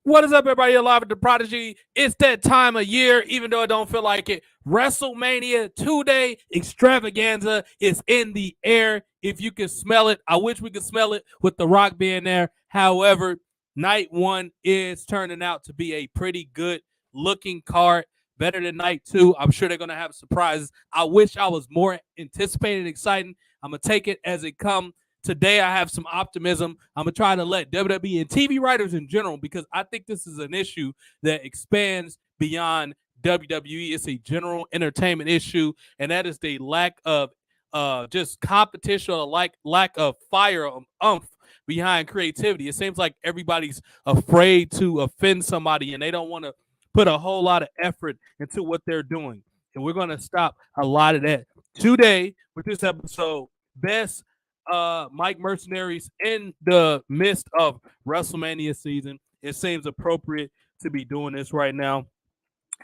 What is up, everybody? You're live at the Prodigy. It's that time of year, even though it don't feel like it. Wrestlemania 2-day extravaganza is in the air. If you can smell it, I wish we could smell it with The Rock being there. However, night one is turning out to be a pretty good looking card. Better than night two. I'm sure they're going to have surprises. I wish I was more anticipated and exciting. I'm going to take it as it comes. Today, I have some optimism. I'm going to try to let WWE and TV writers in general, because I think this is an issue that expands beyond WWE. It's a general entertainment issue, and that is the lack of just competition, or lack of fire, behind creativity. It seems like everybody's afraid to offend somebody, and they don't want to put a whole lot of effort into what they're doing. And we're going to stop a lot of that today with this episode. Best Mike Mercenaries in the midst of WrestleMania season. It seems appropriate to be doing this right now.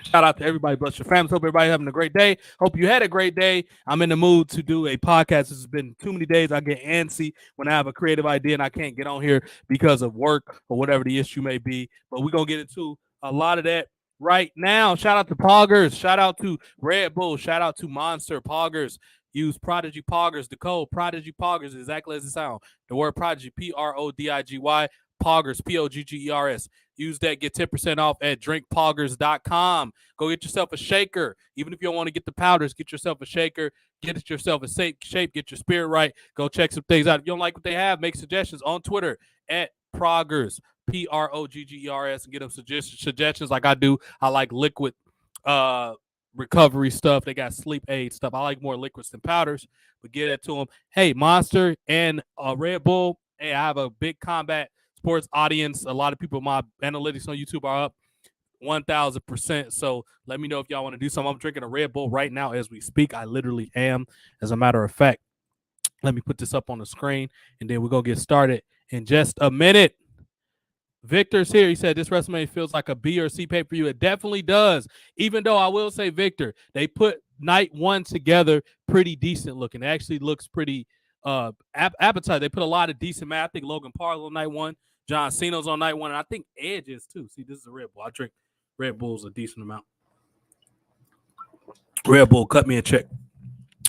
Shout out to everybody. Bless your families. Hope everybody having a great day. Hope you had a great day. I'm in the mood to do a podcast. This has been too many days. I get antsy when I have a creative idea and I can't get on here because of work or whatever the issue may be. But we're going to get into a lot of that right now. Shout out to Poggers. Shout out to Red Bull. Shout out to Monster Poggers. Use Prodigy Poggers. The code Prodigy Poggers, exactly as it sounds. The word Prodigy, Prodigy, Poggers, Poggers. Use that, get 10% off at drinkpoggers.com. Go get yourself a shaker. Even if you don't want to get the powders, get yourself a shaker. Get yourself a shape. Get your spirit right. Go check some things out. If you don't like what they have, make suggestions on Twitter at Proggers, Proggers, and get them suggestions like I do. I like liquid recovery stuff. They got sleep aid stuff. I like more liquids than powders, but get it to them. Hey, Monster and Red Bull. Hey, I have a big combat sports audience. A lot of people, my analytics on YouTube are up 1,000%. So let me know if y'all want to do something. I'm drinking a Red Bull right now as we speak. I literally am, as a matter of fact. Let me put this up on the screen, and then we're going to get started in just a minute. Victor's here. He said this WrestleMania feels like a B or C pay-per-view. It definitely does. Even though I will say, Victor, they put night one together pretty decent looking. It actually looks pretty appetite. They put a lot of decent match. I think Logan Paul's on night one. John Cena's on night one. And I think Edge is too. See, this is a Red Bull. I drink Red Bulls a decent amount. Red Bull, cut me a check.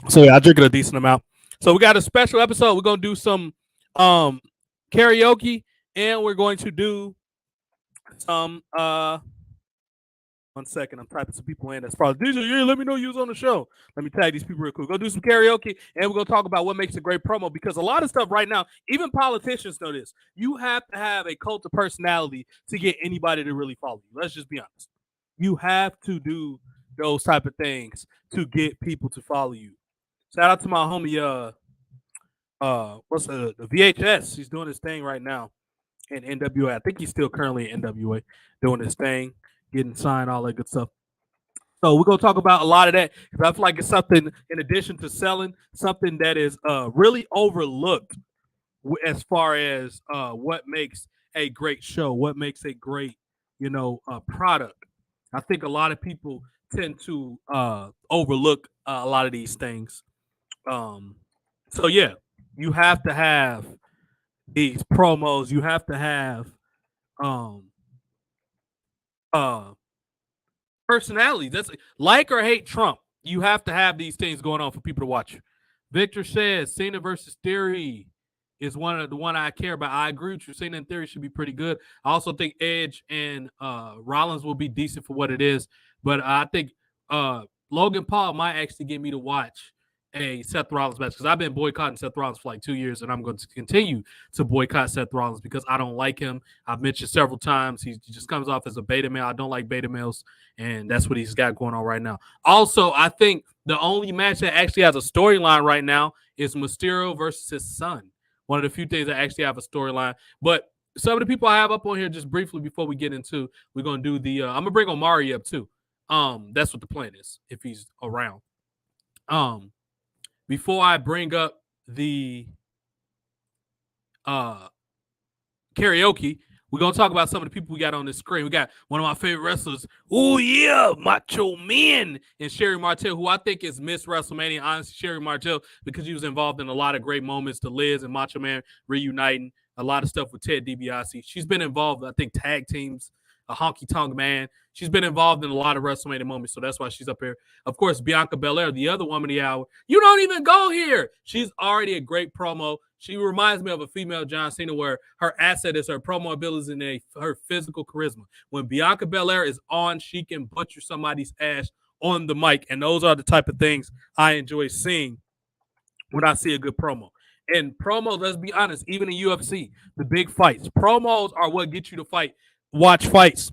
So yeah, I drink it a decent amount. So we got a special episode. We're going to do some karaoke. And we're going to do some, 1 second. I'm typing some people in. That's probably, DJ, yeah, let me know you was on the show. Let me tag these people real quick. Go do some karaoke, and we're going to talk about what makes a great promo, because a lot of stuff right now, even politicians know this. You have to have a cult of personality to get anybody to really follow you. Let's just be honest. You have to do those type of things to get people to follow you. Shout out to my homie, what's the VHS. He's doing his thing right now in NWA. I think he's still currently in NWA doing his thing, getting signed, all that good stuff. So we're going to talk about a lot of that, because I feel like it's something, in addition to selling, something that is really overlooked as far as what makes a great show, what makes a great, product. I think a lot of people tend to overlook a lot of these things. So yeah, you have to have these promos. You have to have personality. That's like or hate Trump. You have to have these things going on for people to watch. Victor says Cena versus Theory is the one I care about. I agree with you. Cena and Theory should be pretty good. I also think Edge and Rollins will be decent for what it is. But I think Logan Paul might actually get me to watch a Seth Rollins match, because I've been boycotting Seth Rollins for like 2 years, and I'm going to continue to boycott Seth Rollins because I don't like him. I've mentioned several times he just comes off as a beta male. I don't like beta males, and that's what he's got going on right now. Also, I think the only match that actually has a storyline right now is Mysterio versus his son. One of the few things that actually have a storyline. But some of the people I have up on here, just briefly before we get into, we're going to do the I'm going to bring Omari up too. That's what the plan is, if he's around. Before I bring up the karaoke, we're going to talk about some of the people we got on the screen. We got one of my favorite wrestlers. Oh, yeah, Macho Man, and Sherry Martel, who I think is Miss WrestleMania. Honestly, Sherry Martel, because he was involved in a lot of great moments. The Liz and Macho Man reuniting, a lot of stuff with Ted DiBiase. She's been involved, I think, tag teams a honky tonk man. She's been involved in a lot of WrestleMania moments, so that's why she's up here. Of course, Bianca Belair, the other woman of the hour. You don't even go here. She's already a great promo. She reminds me of a female John Cena, where her asset is her promo abilities and her physical charisma. When Bianca Belair is on, she can butcher somebody's ass on the mic, and those are the type of things I enjoy seeing when I see a good promo. And promos, let's be honest, even in UFC, the big fights, promos are what get you to watch fights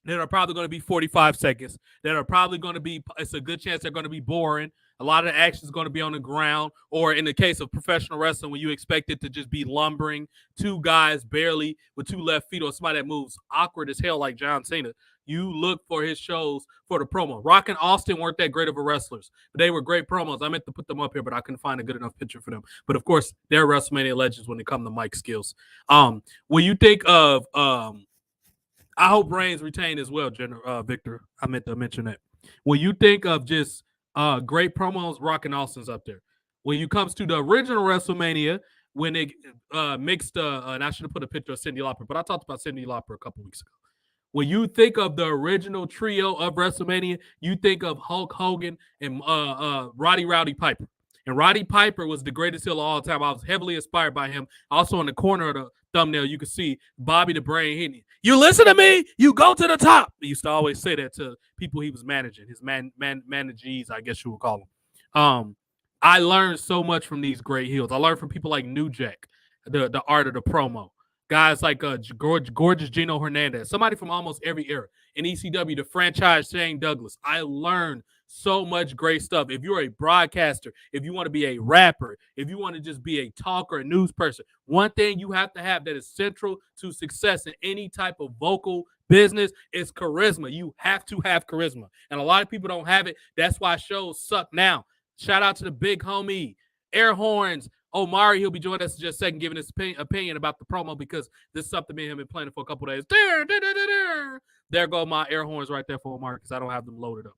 that are probably going to be 45 seconds, that are probably going to be, it's a good chance they're going to be boring. A lot of the action is going to be on the ground, or in the case of professional wrestling, when you expect it to just be lumbering, two guys barely with two left feet, or somebody that moves awkward as hell like John Cena. You look for his shows for the promo. Rock and Austin weren't that great of a wrestlers, but they were great promos. I meant to put them up here, but I couldn't find a good enough picture for them. But of course, they're WrestleMania legends when it comes to mic skills. When you think of I hope Reigns retain as well, Victor. I meant to mention that. When you think of just great promos, Rock and Austin's up there. When it comes to the original WrestleMania, when they mixed, and I should have put a picture of Cyndi Lauper, but I talked about Cyndi Lauper a couple weeks ago. When you think of the original trio of WrestleMania, you think of Hulk Hogan and Roddy Piper. And Roddy Piper was the greatest heel of all time. I was heavily inspired by him. Also, in the corner of the thumbnail, you can see Bobby the Brain hitting. You listen to me, you go to the top. He used to always say that to people he was managing, his managees, I guess you would call them. I learned so much from these great heels. I learned from people like New Jack, the art of the promo. Guys like Gorgeous Gino Hernandez, somebody from almost every era. In ECW, the franchise Shane Douglas. I learned so much great stuff. If you're a broadcaster, if you want to be a rapper, if you want to just be a talker, a news person, one thing you have to have that is central to success in any type of vocal business is charisma. You have to have charisma. And a lot of people don't have it. That's why shows suck now. Shout out to the big homie, Air Horns, Omari. He'll be joining us in just a second, giving his opinion about the promo, because this is something me and him been planning for a couple days. There go my air horns right there for Omari, because I don't have them loaded up.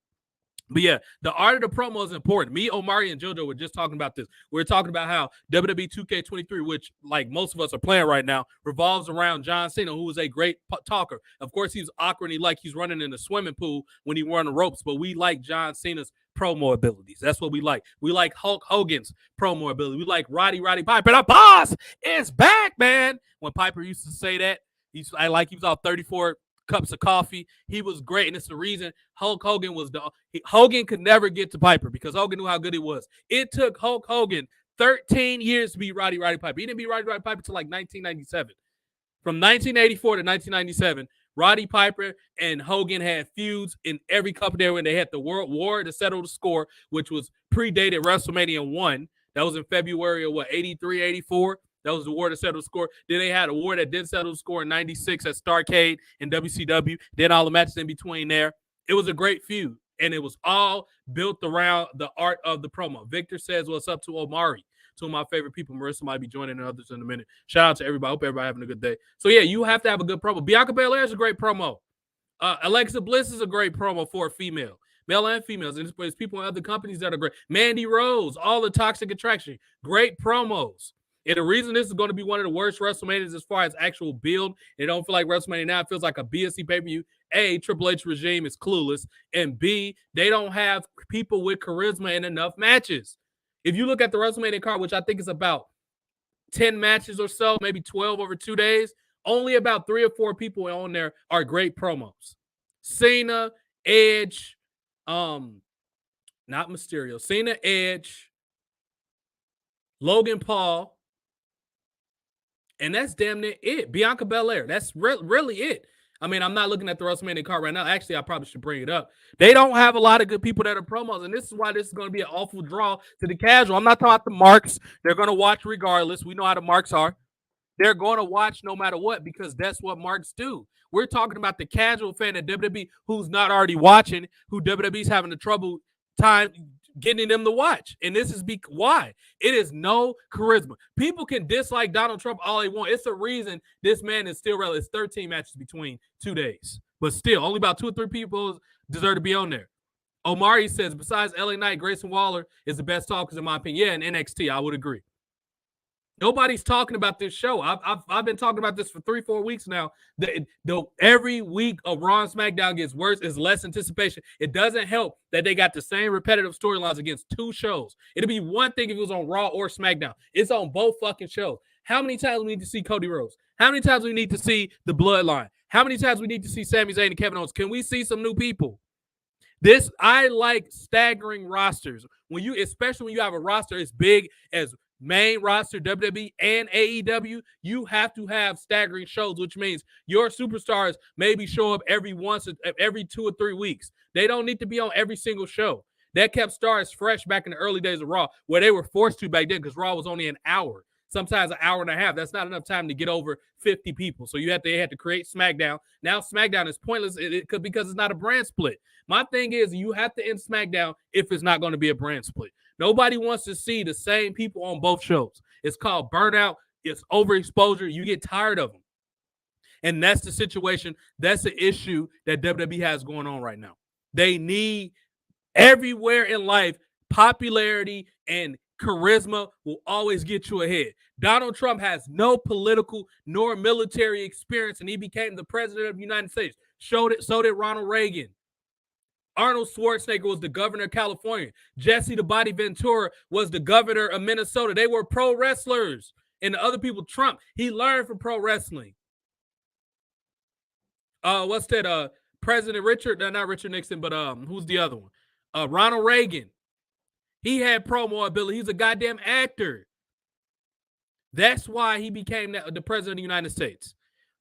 But yeah, the art of the promo is important. Me, Omari, and JoJo were just talking about this. We're talking about how WWE 2K23, which like most of us are playing right now, revolves around John Cena, who is a great talker. Of course, he's awkward. He he's running in the swimming pool when he run the ropes, but we like John Cena's promo abilities. That's what we like. We like Hulk Hogan's promo ability. We like Roddy Piper. The boss is back, man. When Piper used to say that, he was all 34 cups of coffee. He was great, and it's the reason Hulk Hogan was Hogan could never get to Piper, because Hogan knew how good he was. It took Hulk Hogan 13 years to be Roddy Piper. He didn't be Roddy Piper until like 1997. From 1984 to 1997, Roddy Piper and Hogan had feuds in every company when they had the World War to settle the score, which was predated WrestleMania 1. That was in February of 83, 84. That was the war to settle the score. Then they had a war that did settle the score in 96 at Starrcade and WCW. Then all the matches in between there. It was a great feud, and it was all built around the art of the promo. Victor says, what's up to Omari? Two of my favorite people. Marissa might be joining others in a minute. Shout out to everybody. I hope everybody having a good day. So, yeah, you have to have a good promo. Bianca Belair is a great promo. Alexa Bliss is a great promo for a female. Male and females. And there's people in other companies that are great. Mandy Rose, all the Toxic Attraction. Great promos. And the reason this is going to be one of the worst WrestleManias as far as actual build, it don't feel like WrestleMania now. It feels like a BSC pay-per-view. A, Triple H regime is clueless. And B, they don't have people with charisma in enough matches. If you look at the WrestleMania card, which I think is about 10 matches or so, maybe 12 over 2 days, only about 3 or 4 people on there are great promos. Cena, Edge, not Mysterio, Cena, Edge, Logan Paul, and that's damn near it. Bianca Belair, that's really it. I mean, I'm not looking at the WrestleMania card right now. Actually, I probably should bring it up. They don't have a lot of good people that are promos, and this is why this is going to be an awful draw to the casual. I'm not talking about the marks. They're going to watch regardless. We know how the marks are. They're going to watch no matter what, because that's what marks do. We're talking about the casual fan at WWE who's not already watching, who WWE's having a trouble time getting them to watch. And this is why. It is no charisma. People can dislike Donald Trump all they want. It's a reason this man is still relevant. It's 13 matches between 2 days. But still, only about 2 or 3 people deserve to be on there. Omari says, besides LA Knight, Grayson Waller is the best talkers in my opinion. Yeah, in NXT, I would agree. Nobody's talking about this show. I've been talking about this for 3-4 weeks now. Every week of Raw and SmackDown gets worse. It's less anticipation. It doesn't help that they got the same repetitive storylines against two shows. It'd be one thing if it was on Raw or SmackDown. It's on both fucking shows. How many times we need to see Cody Rhodes? How many times we need to see the Bloodline? How many times we need to see Sami Zayn and Kevin Owens? Can we see some new people? I like staggering rosters. Especially when you have a roster as big as main roster, WWE and AEW, you have to have staggering shows, which means your superstars maybe show up every 2 or 3 weeks. They don't need to be on every single show. That kept stars fresh back in the early days of Raw, where they were forced to back then because Raw was only an hour, sometimes an hour and a half. That's not enough time to get over 50 people. So they had to create SmackDown. Now SmackDown is pointless because it's not a brand split. My thing is you have to end SmackDown if it's not going to be a brand split. Nobody wants to see the same people on both shows. It's called burnout. It's overexposure. You get tired of them. And that's the situation. That's the issue that WWE has going on right now. They need everywhere in life, popularity and charisma will always get you ahead. Donald Trump has no political nor military experience, and he became the president of the United States. So did Ronald Reagan. Arnold Schwarzenegger was the governor of California. Jesse the Body Ventura was the governor of Minnesota. They were pro wrestlers. And the other people, Trump, he learned from pro wrestling. What's that? President Richard, not Richard Nixon, but who's the other one? Ronald Reagan. He had promo ability. He's a goddamn actor. That's why he became the president of the United States.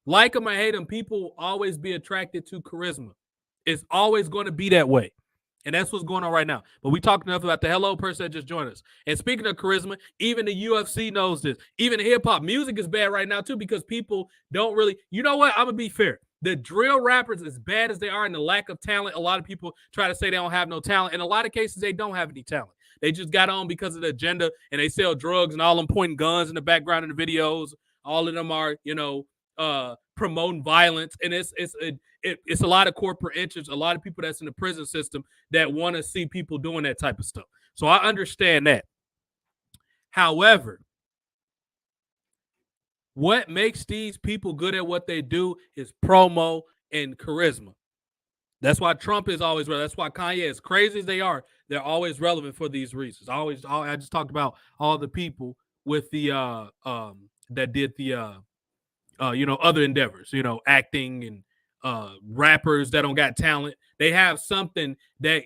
Like him or hate him, people will always be attracted to charisma. It's always going to be that way. And that's what's going on right now. But we talked enough about the hello person that just joined us. And speaking of charisma, even the UFC knows this. Even hip-hop music is bad right now, too, because people don't really... You know what? I'm going to be fair. The drill rappers, as bad as they are in the lack of talent, a lot of people try to say they don't have no talent. In a lot of cases, they don't have any talent. They just got on because of the agenda, and they sell drugs, and all them pointing guns in the background in the videos. All of them are, promoting violence, and it's a lot of corporate interests, a lot of people that's in the prison system that want to see people doing that type of stuff. So I understand that. However, what makes these people good at what they do is promo and charisma. That's why Trump is always relevant. That's why Kanye, as crazy as they are, they're always relevant for these reasons. I just talked about all the people with the that did the other endeavors, acting and rappers that don't got talent. They have something that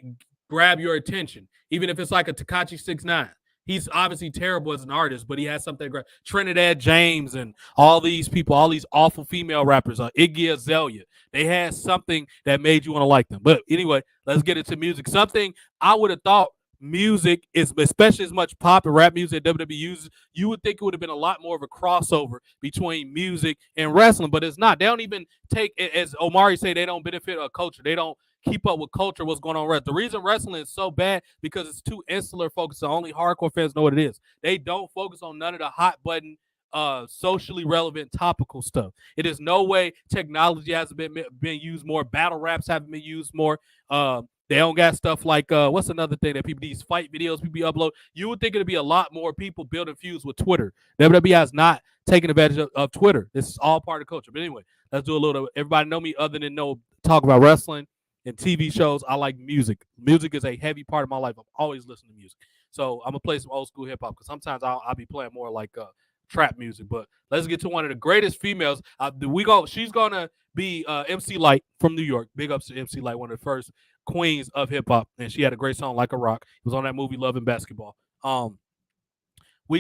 grab your attention, even if it's like a Tekashi 6ix9ine. He's obviously terrible as an artist, but he has something that Trinidad James and all these people, all these awful female rappers, Iggy Azalea. They had something that made you want to like them. But anyway, let's get into music. Something I would have thought music is, especially as much pop and rap music that WWE uses, you would think it would have been a lot more of a crossover between music and wrestling, but it's not. They don't even take, as Omari say, they don't benefit a culture. They don't keep up with culture, what's going on. The reason wrestling is so bad because it's too insular focused. Only hardcore fans know what it is. They don't focus on none of the hot button, socially relevant, topical stuff. It is no way technology hasn't been used more. Battle raps haven't been used more. They don't got stuff like, what's another thing that these fight videos people upload? You would think it'd be a lot more people building feuds with Twitter. WWE has not taken advantage of Twitter. This is all part of culture. But anyway, let's do a little, everybody know me other than talk about wrestling and TV shows. I like music. Music is a heavy part of my life. I'm always listening to music. So I'm going to play some old school hip hop because sometimes I'll be playing more like trap music. But let's get to one of the greatest females. She's going to be MC Lyte from New York. Big ups to MC Lyte, one of the first queens of hip hop, and she had a great song Like a Rock. It was on that movie Love and Basketball.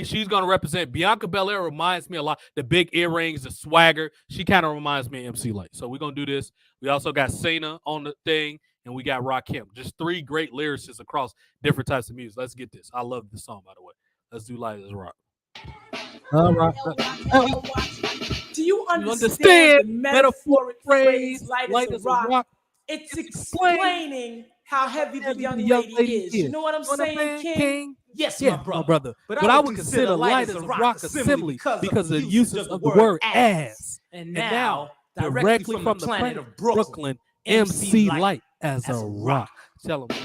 She's gonna represent Bianca Belair. Reminds me a lot. The big earrings, the swagger. She kind of reminds me of MC Lyte. So we're gonna do this. We also got Cena on the thing, and we got Rakim. Just three great lyricists across different types of music. Let's get this. I love this song, by the way. Let's do Light as a Rock. All right. Do you understand the metaphoric phrase Light as a Rock? It's explaining how heavy the young lady is. You know what I'm saying, King? Yes, my brother. But I would consider Light as a Rock assembly because of the uses of the word ass. And now, directly from the planet of Brooklyn, MC Lyte as a Rock. Tell them.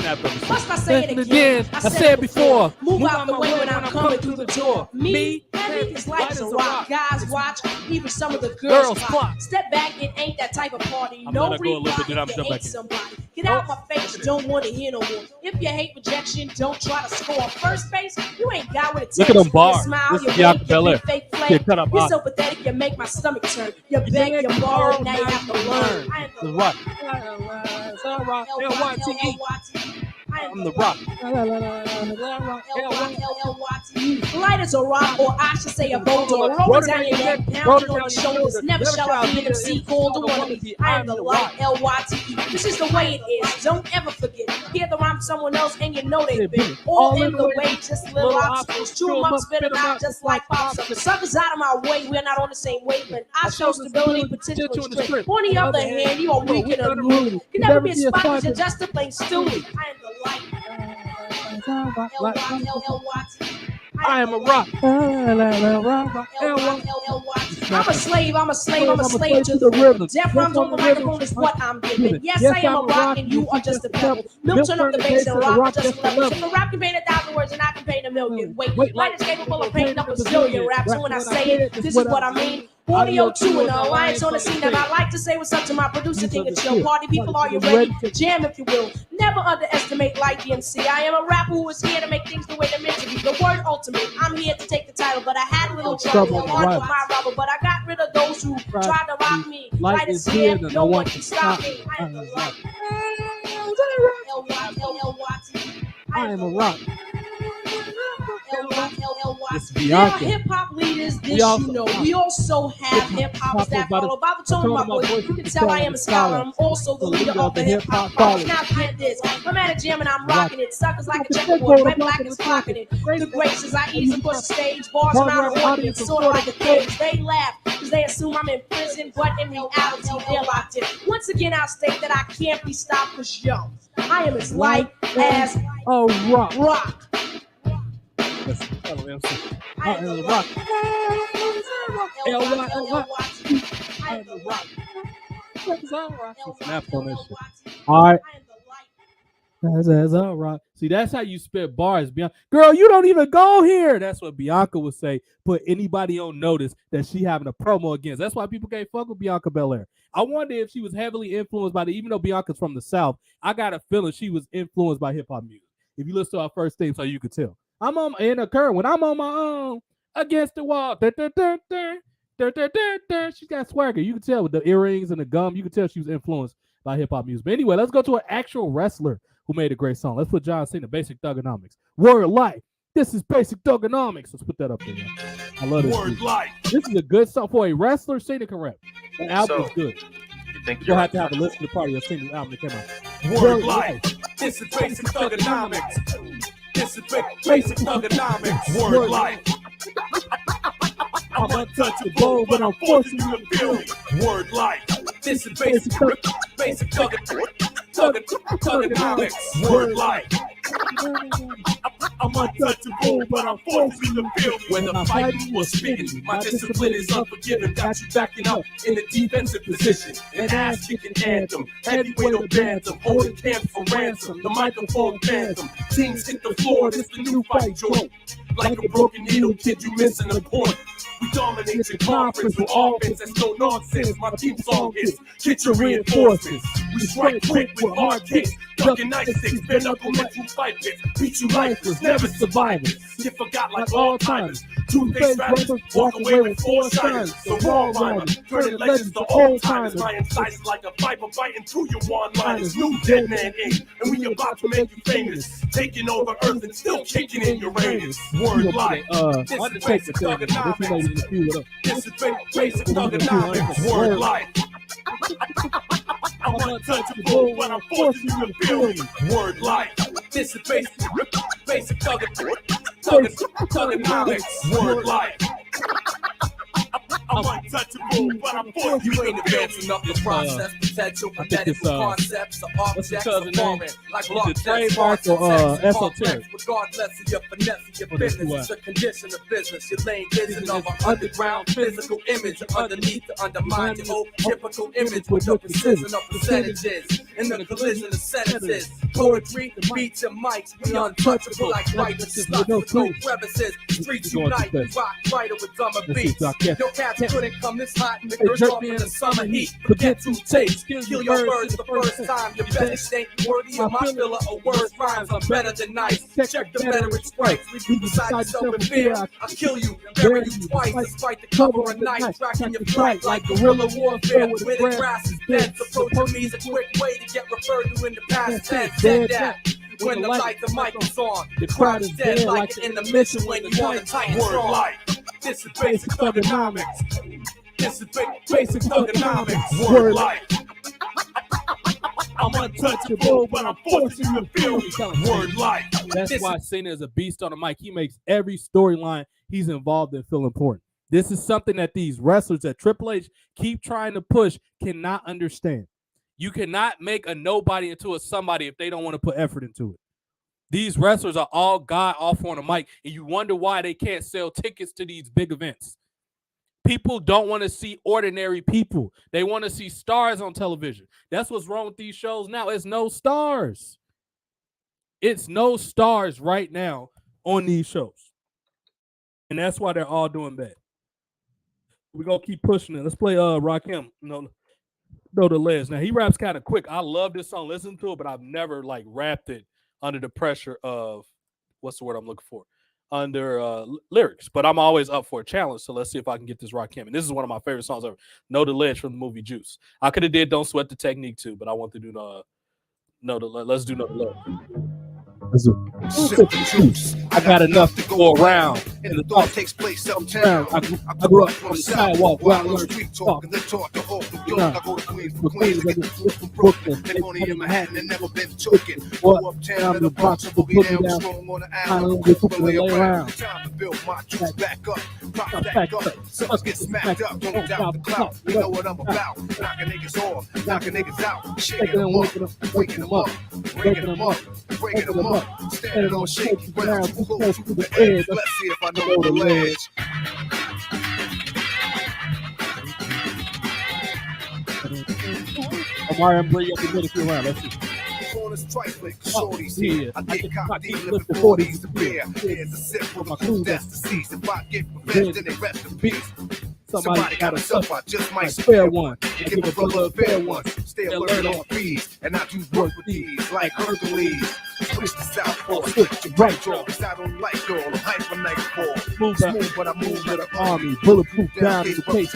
Must I say it again? I said it before. Move out the way when I'm coming through the door. Me, heavy is light as a rock. Guys watch, even some of the girls clock. Step back, it ain't that type of party. No reply if you hate somebody. Get out my face, don't want to hear no more. If you hate rejection, don't try to score. First base, you ain't got what it takes. Look at them bars. Smile, you make your fake flame. You're so pathetic, you make my stomach turn. You beg, you borrow, now you have to learn. I am the rock. I'm the rock. Light as a rock, or I should say a boulder. Roll down your neck, pounding on your shoulders. Never shall I be an MC called the one of me. I am the light, L-Y-T-E. This is the way it is. Don't ever forget. Hear the rhyme someone else, and you know they've been all in the way. Just little obstacles. Chew them up, spit them out, just like popsicles. Suckers out of my way. We're not on the same wavelength. I show stability, potential, and strength. On the other hand, you are weak and unruly. Can never be a spot, you're just a plain stoolie. I am the light. I am a rock. I'm a slave to the rhythm. Death rhymes on the microphone is what I'm giving. Yes, I am a rock and you are just a pebble. Milk turn up the bass and rock just levels. If a rap can paint 1,000 words and I can paint 1,000,000. Wait, light is capable of painting up a zillion raps. And when I say it, this is what I mean. Audio 2 and the alliance on the scene, and I like to say what's up to my producer, King of Chill. Party people, are you ready? Jam if you will. Never underestimate Light the MC. I am a rapper who is here to make things the way they're meant to be. The word ultimate. I'm here to take the title, but I had a little trouble on my rubber, but I got rid of those who tried to rock me. Light is here, no one can stop me. I am the light. I am a rock. There are hip-hop leaders, this you know. We also have hip-hops that follow. By the tone of my voice, you can tell I am a scholar. I'm also the leader of the hip-hop college. Now get this, I'm at a gym and I'm rocking it. Suckers like a checkerboard, red, black is clocking it. The graces, I ease across the stage. Bars around the audience, sort of like a cage. They laugh, because they assume I'm in prison, but in reality, they're locked in. Once again, I'll state that I can't be stopped, because yo, I am as light as a rock. I am the rock. Snap on this shit. All right. That's all right. See, that's how you spit bars, Bianca. Girl, you don't even go here. That's what Bianca would say. Put anybody on notice that she having a promo against. That's why people can't fuck with Bianca Belair. I wonder if she was heavily influenced by even though Bianca's from the South, I got a feeling she was influenced by hip hop music. If you listen to our first theme, so you could tell. I'm on in a curve when I'm on my own against the wall. She's got swagger. You can tell with the earrings and the gum. You can tell she was influenced by hip hop music. But anyway, let's go to an actual wrestler who made a great song. Let's put John Cena, Basic Thugonomics. Word Life. This is Basic Thugonomics. Let's put that up there. I love this. Word Life. This is a good song for a wrestler. Cena can rap. The album is good. You'll have to have a listen to part of your Cena's album that came out. Word Life. This is Basic Thugonomics. This is Basic Thugonomics. Word Life. I'm untouchable, but I'm forcing you to feel me. Word Life. This is Basic Thugonomics. Word Life. I'm untouchable, but I'm forcing you to feel me. Whether fighting or spitting, my discipline is unforgiving. Got you backing up in the defensive position. An ass-kicking anthem, heavyweight or bantam, holding camp for ransom. The microphone phantom, teams hit the floor. This the new fight joint. Like a broken needle, kid, you missing the point. We dominate your conference with offense, that's no nonsense. My team song is get your reinforcements. We strike quick with hard kicks, ducking ice sticks, bare knuckle mental fight pits. Beat you lifeless, never survivors. Get forgot like all timers. Two-faced rappers walk away with 4 shiners. So raw rhymer, turning legends to old timers. My incisors like a viper biting through your one-liners. New Dead Man Inc. And we about to make you famous. Taking over Earth and still kicking in Uranus. Word Life. This is Basic Thugonomics. This is Basic Thugonomics. Word Life. I'm untouchable, but I'm forcing you to feel me. Word Life. This is Basic Thugonomics. Word Life. I'm untouchable, but I'm forcing you. You ain't advancing up the process. potential for I think it's, medical concepts or what's the objects cousin or name? foreign, like Is it block trademark or esoteric? regardless of your finesse of your business, it's a condition of business. Your lane vision of an underground physical image underneath to undermine your whole typical image with no precision of percentages in the collision of sentences. Poetry, beats and mics, we untouchable like writers, sluts with no crevices. Streets unite, we rock brighter with drummer beats. Your cats couldn't come this hot in the earth off in the summer heat. Forget to taste, kill your words the first time. Your best ain't worthy of my filler or worse rhymes. I'm better than nice. Check the veteran stripes. We beside yourself in fear. I'll kill you, bury you twice, despite the cover of night. Tracking your flight like guerrilla warfare where the grass is dense. Approaching me is a quick way to get referred to in the past tense. Said that. When the light, the mic is on, the crowd is dead like an intermission when you want to tighten word. This is basic thugonomics. This is basic thugonomics. Word life. I'm untouchable, but I'm forcing you to feel me. Word life. That's why Cena is a beast on the mic. He makes every storyline he's involved in feel important. This is something that these wrestlers at Triple H keep trying to push cannot understand. You cannot make a nobody into a somebody if they don't want to put effort into it. These wrestlers are all god awful on the mic, and you wonder why they can't sell tickets to these big events. People don't want to see ordinary people. They want to see stars on television. That's what's wrong with these shows now. It's no stars. It's no stars right now on these shows. And that's why they're all doing bad. We're going to keep pushing it. Let's play Rakim. No, the Ledge. Now, he raps kind of quick. I love this song. Listen to it, but I've never, like, rapped it under the pressure of, what's the word I'm looking for? Under lyrics, but I'm always up for a challenge. So let's see if I can get this Rakim. And this is one of my favorite songs ever. Know the Ledge from the movie Juice. I could have did Don't Sweat the Technique too, but I want to do let's do Know the Ledge. I got enough to go around, and the thought takes place uptown. I grew up on the sidewalk where I learned street talk, and then taught the whole New York. I go to Queens, I get from Brooklyn. They only in Manhattan and never been taken. Go uptown to the Bronx, we'll be down strong on the island. We'll lay around. Time to build my juice back up, pop back up. Suckers get smacked up, don't doubt the clout. You know what I'm about. Knocking niggas off, knocking niggas out, shaking them up, waking them up, breaking them up, breaking them up. Standing on shaky ground, too close to the edge. Let's see if I know the ledge. Amari, I'm bringing up the minute around. Let's see. On this trifling, shorties here. I get cocked, living 40s to beer. Here's a sip for my crew, that's the season. If I get revenge, then they rest in peace. Somebody got a self, I just might spare one. And give a brother a fair one. Stay alert on fees. And I do work with these like Hercules. Switch to southpaw, switch to right jaw. Cause I don't like all the hyper nightfall. Move smooth, but I move with an army. Bulletproof down in the case.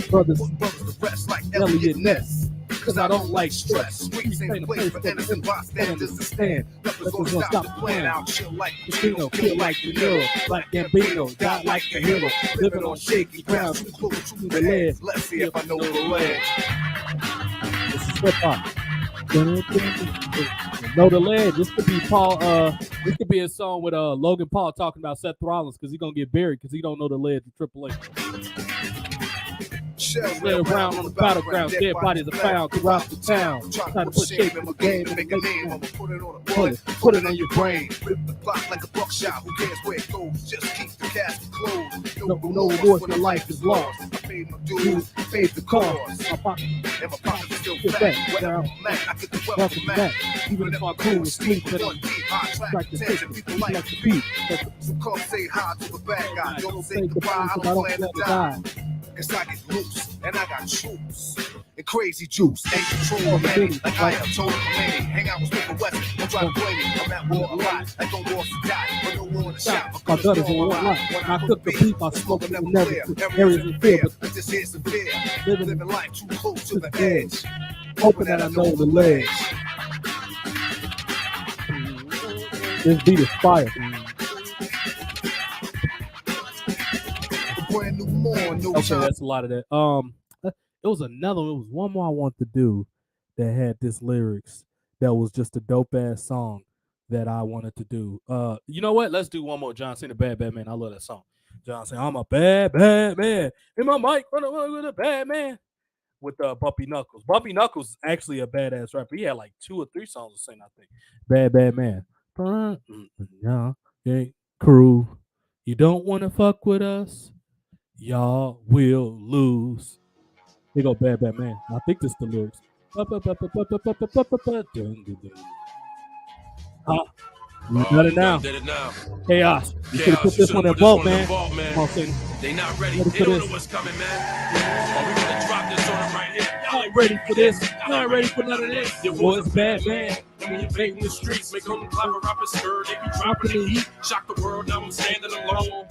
Brothers the rest like Elliot Ness. Cause I don't like stress. Streets ain't a place for innocent bystanders to stand. Nothing's gonna stop the plan. I'll chill like Casino, kill like De Niro, like Gambino, die like a hero. Living on shaky ground, too close to the ledge. Let's see if I know the ledge. This is hip hop. Know the Ledge. This could be Paul. This could be a song with Logan Paul talking about Seth Rollins because he's gonna get buried because he don't know the ledge of Triple H. Lay around on the battleground, dead bodies are found throughout the town. Trying to put shape in my game and make a name. I'ma put it on a bullet, put it on your brain. Rip the block like a buckshot. Who cares where it goes? Just keep the casket closed. No remorse when the life is lost. I paid my dues, paid the cost. My pocket and my pocket's still fat. Where I'm at, I get the wealth from that. Even if my crew is sleep, one deep, high track attention. People like to beat. So come say hi to the bad guy. Don't say goodbye. I don't plan to die. Cause I get loose, and I got troops, and crazy juice, ain't control of many, like I am total commanding. Hang out with Smith West, don't try to blame me, I'm at war a lot, like don't war to die, but no war in the shop. My gutters in one lot, when I cook the beef, I smoke it never clear, areas in fear, but this here's severe, living life too close to the edge, hoping that I know the ledge. This beat is fire. Brand new morn, no okay, time. That's a lot of that. It was another one. It was one more I wanted to do that had this lyrics that was just a dope ass song that I wanted to do. You know what? Let's do one more. John Cena, Bad Bad Man. I love that song. John Cena, I'm a bad man. In my mic, run with a bad man. with Bumpy Knuckles. Bumpy Knuckles is actually a badass rapper. He had like 2 or 3 songs to sing, I think. Bad man. Crew, you don't want to fuck with us, y'all will lose. They go bad man. I think this is the lyrics. You got it now. Chaos. You should have put this one in vault, man. Come on, Satan. They not ready. They don't know what's coming, man. We gonna drop this on them right here. Y'all ain't ready for this. Y'all ain't ready for none of this. Your boy's bad man. And when you bait in the streets, make them clap a rapper skirt. They be dropping the heat. Shock the world, now I'm standing alone.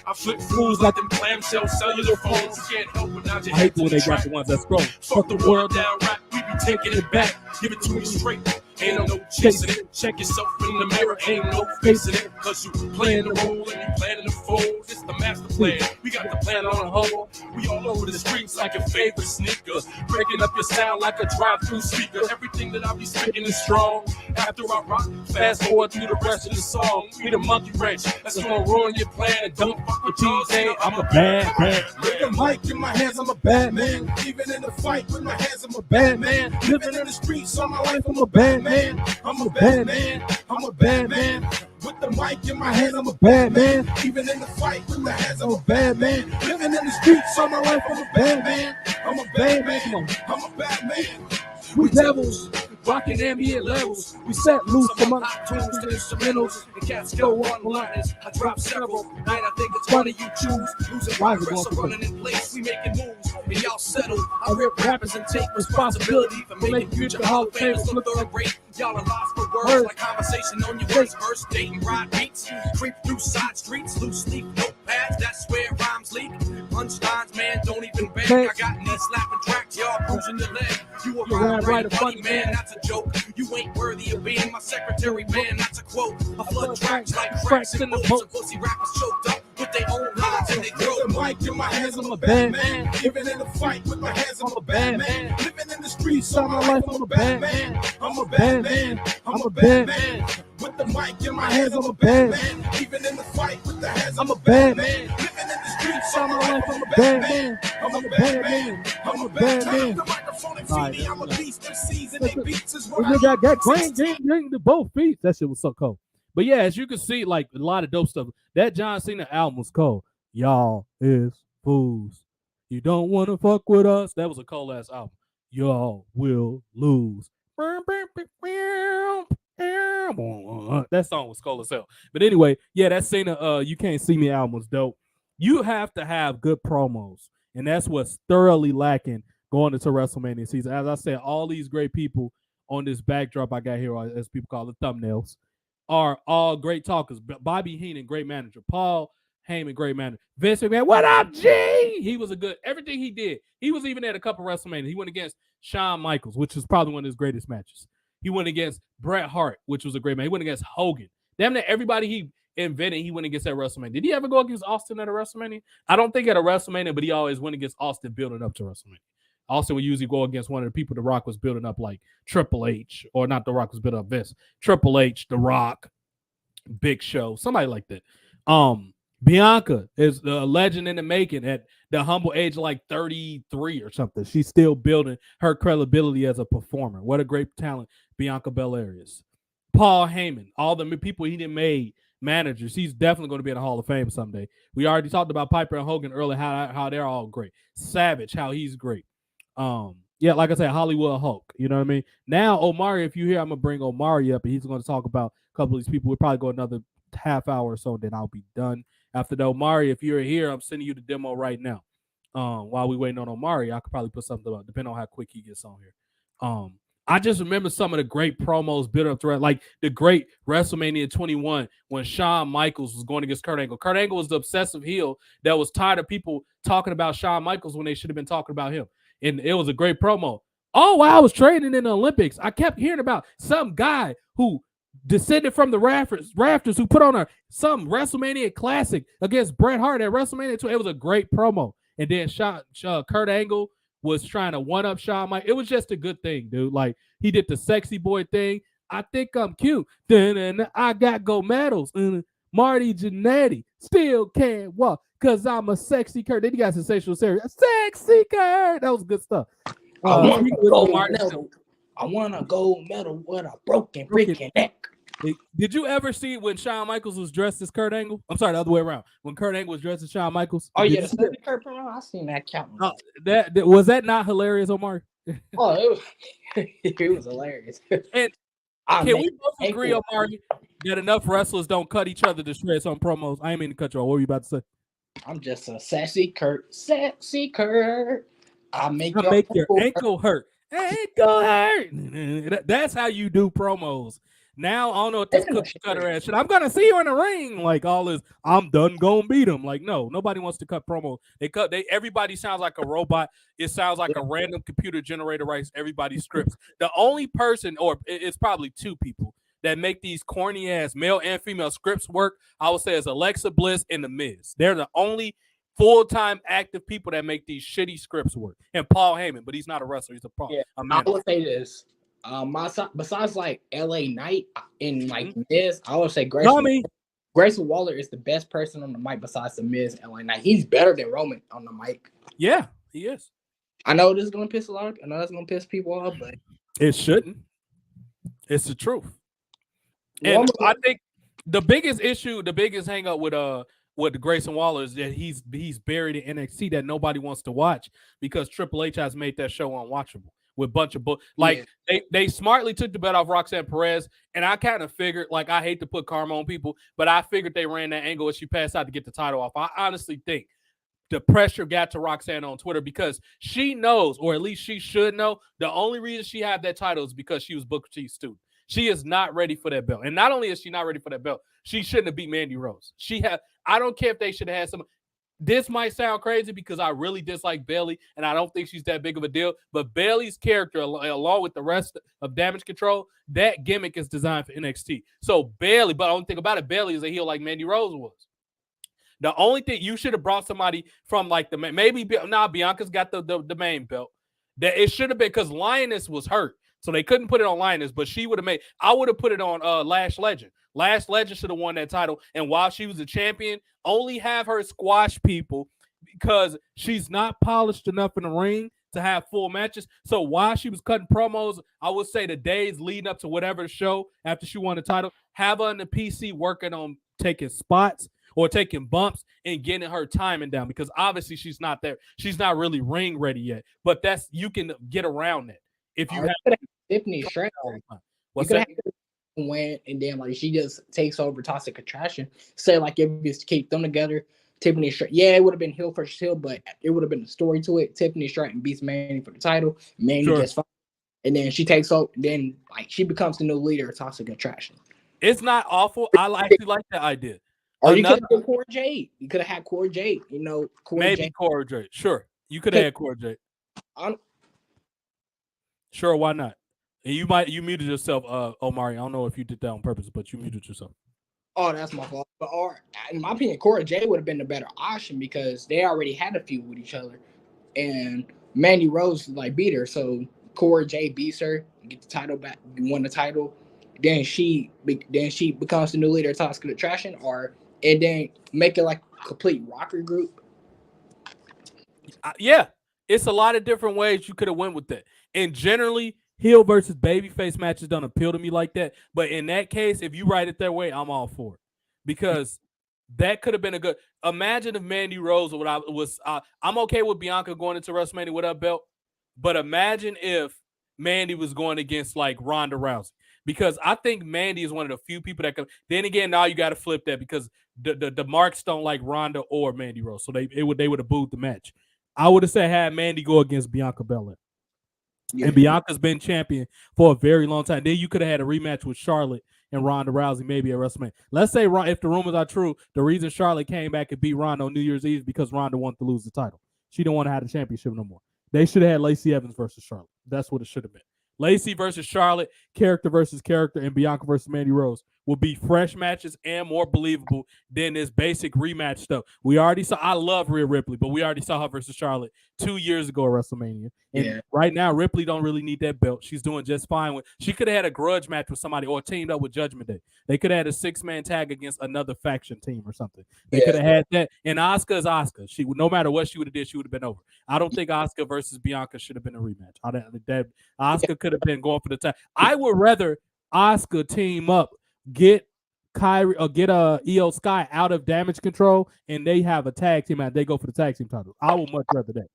I flip fools like them clamshell cellular phones. You can't help but nod your I head hate when they got the ones that scroll. Fuck the world down right. We be taking it back. Give it to me straight. Ain't no chasing it. Check yourself in the mirror. Ain't no facing it. Cause you playing the role and you planning the fold. It's the master plan. We got the plan on a hold. We all over the streets like your favorite sneaker. Breaking up your sound like a drive-through speaker. Everything that I be spitting is strong. After I rock, fast forward through the rest of the song. We the monkey wrench. That's gonna ruin your plan. And don't fuck with TJ. I'm a bad man. With the mic in my hands, I'm a bad man. Even in the fight with my hands, I'm a bad man. Living in the streets all my life, I'm a bad man. I'm a bad man. I'm a bad man. With the mic in my hands, I'm a bad man. Even in the fight with my hands, I'm a bad man. Living in the streets all my life, I'm a bad man. I'm a bad man. I'm a bad man. We devils, rocking ambient levels. We set loose from our tunes to instrumentals. And cats go on liners. I drop several. Night I think it's one of you choose. Losing progress or running in place. We making moves and y'all settle. I rip rappers and take responsibility for making future Hall of Famers look third rate. Y'all are lost for words like conversation on your worst verse. Dating ride beats. Creep through side streets. Loose leaf notepads. That's where rhymes leak. Punchlines, man, don't even beg. I got knee slapping tracks. Y'all bruising your leg. You a right a funny man, that's a joke. You ain't worthy of being my secretary, man, that's a quote. I flood tracks like cracks in the boat. Pussy rappers choked up with their own lines and they throat. With the mic in my hands, I'm a bad man. Even in the fight with my hands, I'm a bad man. Living in the streets all my life, I'm a bad man. I'm a bad man. I'm a bad man. With the mic in my hands, I'm a bad man. Even in the fight with the hands, I'm a bad man. Living in the streets all my life, I'm a bad man. I'm a bad man. I'm a bad man. The microphone and feedy, I'm a beast. Them season they beats is what I got green to both feet. That shit was so cold. But yeah, as you can see, like a lot of dope stuff. That John Cena album was cold. Y'all is fools. You don't want to fuck with us. That was a cold ass album. Y'all will lose. That song was cold as hell. But anyway, yeah, that Cena You Can't See Me album was dope. You have to have good promos, and that's what's thoroughly lacking going into WrestleMania season. As I said, all these great people on this backdrop I got here, as people call it, thumbnails, are all great talkers. Bobby Heenan, great manager. Paul Heyman, great manager. Vince McMahon, what up, G? He was a good, everything he did. He was even at a couple WrestleMania. He went against Shawn Michaels, which was probably one of his greatest matches. He went against Bret Hart, which was a great match. He went against Hogan. Damn near everybody he invented, he went against at WrestleMania. Did he ever go against Austin at a WrestleMania? I don't think at a WrestleMania, but he always went against Austin building up to WrestleMania. Austin would usually go against one of the people The Rock was building up, like Triple H, or not The Rock was building up Vince. Triple H, The Rock, Big Show, somebody like that. Bianca is a legend in the making at the humble age of like 33 or something. She's still building her credibility as a performer. What a great talent Bianca Belair is. Paul Heyman, all the people he done made managers. He's definitely going to be in the Hall of Fame someday. We already talked about Piper and Hogan earlier, how they're all great. Savage, how he's great. Yeah, like I said, Hollywood Hulk. You know what I mean? Now, Omari, if you hear, I'm going to bring Omari up, and he's going to talk about a couple of these people. We'll probably go another half hour or so, then I'll be done. After that, Omari, if you're here, I'm sending you the demo right now. While we waiting on Omari, I could probably put something up, depending on how quick he gets on here. I just remember some of the great promos built up throughout, like the great WrestleMania 21 when Shawn Michaels was going against Kurt Angle. Kurt Angle was the obsessive heel that was tired of people talking about Shawn Michaels when they should have been talking about him. And it was a great promo. Oh, while I was training in the Olympics, I kept hearing about some guy who descended from the rafters who put on some WrestleMania classic against Bret Hart at WrestleMania 2. It was a great promo. And then Kurt Angle was trying to one-up Shawn Michaels. It was just a good thing, dude. Like, he did the sexy boy thing. I think I'm cute. Then I got gold medals. Marty Jannetty still can't walk because I'm a sexy Kurt. Then he got sensational series. Sexy Kurt. That was good stuff. I want a gold medal with a broken freaking neck. Did you ever see when Shawn Michaels was dressed as Kurt Angle? I'm sorry, the other way around. When Kurt Angle was dressed as Shawn Michaels. Oh yeah, the Kurt Angle. I seen that count. That was that not hilarious, Omar? Oh, it was hilarious. And can we both agree, Omar, that enough wrestlers don't cut each other to shreds on promos? I ain't mean to cut you off. What were you about to say? I'm just a sassy Kurt. Sassy Kurt. I'll make your ankle hurt. Ankle hurt. That's how you do promos. Now I don't know what this cookie cutter ass shit. I'm gonna see you in the ring. Like all this, I'm done gonna beat him. Like, no, nobody wants to cut promos. Everybody sounds like a robot. It sounds like a random computer generator writes everybody's scripts. The only person, or it's probably two people that make these corny ass male and female scripts work, I would say, is Alexa Bliss and The Miz. They're the only full-time active people that make these shitty scripts work. And Paul Heyman, but he's not a wrestler. He's a I would say this. Besides like LA Knight and like Miz, I would say Grayson Waller is the best person on the mic besides the Miz and LA Knight. He's better than Roman on the mic. Yeah, he is. I know this is gonna piss I know that's gonna piss people off, but it shouldn't. It's the truth. And I think the biggest issue, the biggest hang up with Grayson Waller is that he's buried in NXT that nobody wants to watch because Triple H has made that show unwatchable with a bunch of they smartly took the bet off Roxanne Perez, and I kind of figured, like, I hate to put karma on people, but I figured they ran that angle as she passed out to get the title off. I honestly think the pressure got to Roxanne on Twitter because she knows, or at least she should know, the only reason she had that title is because she was Booker T's student. She is not ready for that belt. And not only is she not ready for that belt, she shouldn't have beat Mandy Rose. I don't care if they should have had some. This might sound crazy because I really dislike Bayley, and I don't think she's that big of a deal. But Bayley's character, along with the rest of Damage Control, that gimmick is designed for NXT. So Bayley, but the only thing about it, Bayley is a heel like Mandy Rose was. The only thing, you should have brought somebody from like Bianca's got the main belt. That it should have been, because Lioness was hurt. So they couldn't put it on Lioness, but she would have I would have put it on Lash Legend. Lash Legend should have won that title. And while she was a champion, only have her squash people because she's not polished enough in the ring to have full matches. So while she was cutting promos, I would say the days leading up to whatever show after she won the title, have her on the PC working on taking spots or taking bumps and getting her timing down, because obviously she's not there. She's not really ring ready yet. But you can get around that. If you have Tiffany Stratton, what's that? Win, and then like she just takes over Toxic Attraction. Say like if you keep them together, Tiffany Stratton, it would have been heel versus heel, but it would have been a story to it. Tiffany Stratton beats Mandy for the title. Mandy gets fine, and then she takes over. Then like she becomes the new leader of Toxic Attraction. It's not awful. I actually like that idea. Or you could have Cora Jade. You could have had Cora Jade. Cora Jade. Sure, you could have had Cora Jade. Sure, why not? And you muted yourself, Omari. I don't know if you did that on purpose, but you muted yourself. Oh, that's my fault. But in my opinion, Cora Jade would have been the better option because they already had a feud with each other, and Mandy Rose beat her. So Cora Jade beats her, get the title back, won the title. Then she becomes the new leader of Toxic Attraction, and then make it like a complete rocker group. Yeah, it's a lot of different ways you could have went with that. And generally, heel versus babyface matches don't appeal to me like that. But in that case, if you write it that way, I'm all for it. Because that could have been a good. Imagine if Mandy Rose I'm okay with Bianca going into WrestleMania with her belt, but imagine if Mandy was going against like Ronda Rousey. Because I think Mandy is one of the few people that could. Then again, now you got to flip that because the marks don't like Ronda or Mandy Rose, so they would have booed the match. I would have said have Mandy go against Bianca Belair. Yeah. And Bianca's been champion for a very long time. Then you could have had a rematch with Charlotte and Ronda Rousey, maybe at WrestleMania. Let's say if the rumors are true, the reason Charlotte came back and beat Ronda on New Year's Eve is because Ronda wanted to lose the title. She didn't want to have the championship no more. They should have had Lacey Evans versus Charlotte. That's what it should have been. Lacey versus Charlotte, character versus character, and Bianca versus Mandy Rose will be fresh matches and more believable than this basic rematch stuff. We already saw. I love Rhea Ripley, but we already saw her versus Charlotte 2 years ago at WrestleMania. And right now, Ripley don't really need that belt. She's doing just fine with. She could have had a grudge match with somebody or teamed up with Judgment Day. They could have had a 6-man tag against another faction team or something. They could have had that. And Asuka is Asuka. She would, no matter what she would have did, she would have been over. I don't think Asuka versus Bianca should have been a rematch. Asuka could have been going for the tag. I would rather Asuka team up, get Kyrie or get Io Sky out of Damage Control, and they have a tag team and they go for the tag team title. I would much rather that.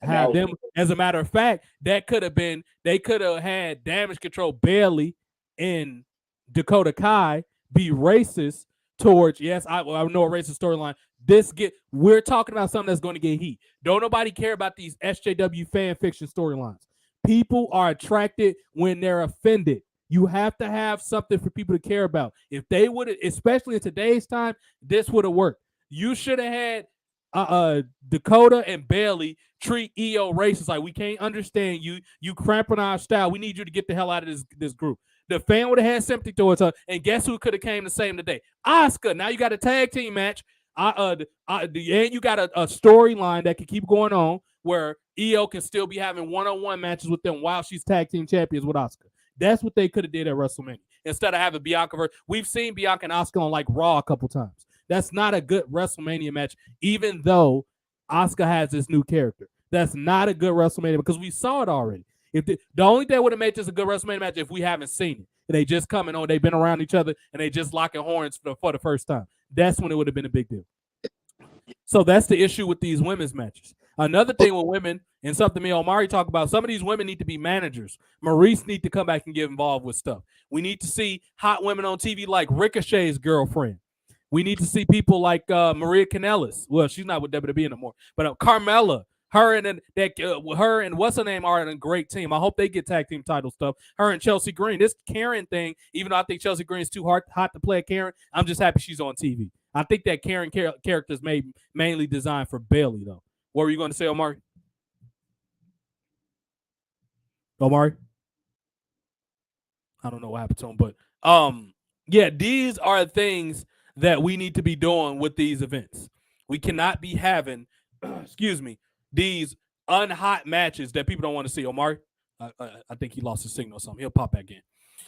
Have them. As a matter of fact, that could have been. They could have had Damage Control Bailey and Dakota Kai be racist towards. Yes, I know a racist storyline. We're talking about something that's going to get heat. Don't nobody care about these SJW fan fiction storylines. People are attracted when they're offended. You have to have something for people to care about. If they would, especially in today's time, this would have worked. You should have had Dakota and Bailey treat EO racist. Like, we can't understand you. You cramping our style. We need you to get the hell out of this group. The fan would have had sympathy towards her. And guess who could have came to save him today? Asuka. Now you got a tag team match. And you got a storyline that can keep going on where EO can still be having one-on-one matches with them while she's tag team champions with Asuka. That's what they could have did at WrestleMania. Instead of having Bianca. We've seen Bianca and Asuka on like Raw a couple times. That's not a good WrestleMania match, even though Asuka has this new character. That's not a good WrestleMania because we saw it already. If the only thing would have made this a good WrestleMania match if we haven't seen it. They just coming on, they've been around each other, and they just locking horns for the first time. That's when it would have been a big deal. So that's the issue with these women's matches. Another thing with women, and something me and Omari talk about, some of these women need to be managers. Maurice need to come back and get involved with stuff. We need to see hot women on TV like Ricochet's girlfriend. We need to see people like Maria Kanellis. Well, she's not with WWE anymore, but Carmella. Her and what's her name are in a great team. I hope they get tag team title stuff. Her and Chelsea Green. This Karen thing, even though I think Chelsea Green is too hot to play a Karen, I'm just happy she's on TV. I think that Karen character is mainly designed for Bailey, though. What were you going to say, Omari? Omari? I don't know what happened to him, but yeah, these are things that we need to be doing with these events. We cannot be having, these unhot matches that people don't want to see. Omari, I think he lost his signal or something. He'll pop back in.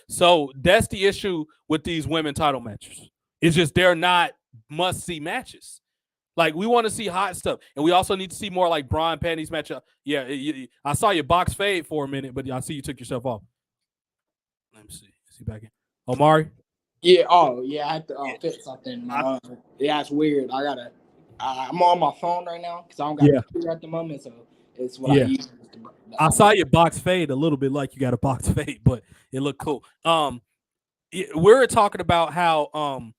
So that's the issue with these women title matches. It's just they're not must-see matches. Like, we want to see hot stuff. And we also need to see more like Braun Panties matchup. Yeah, I saw your box fade for a minute, but I see you took yourself off. Let me see. Is he back in? Omari? Yeah, I have to fit something. Yeah, it's weird. I'm on my phone right now because I don't got a computer at the moment, so it's what I use. I saw your box fade a little bit like you got a box fade, but it looked cool. We're talking about how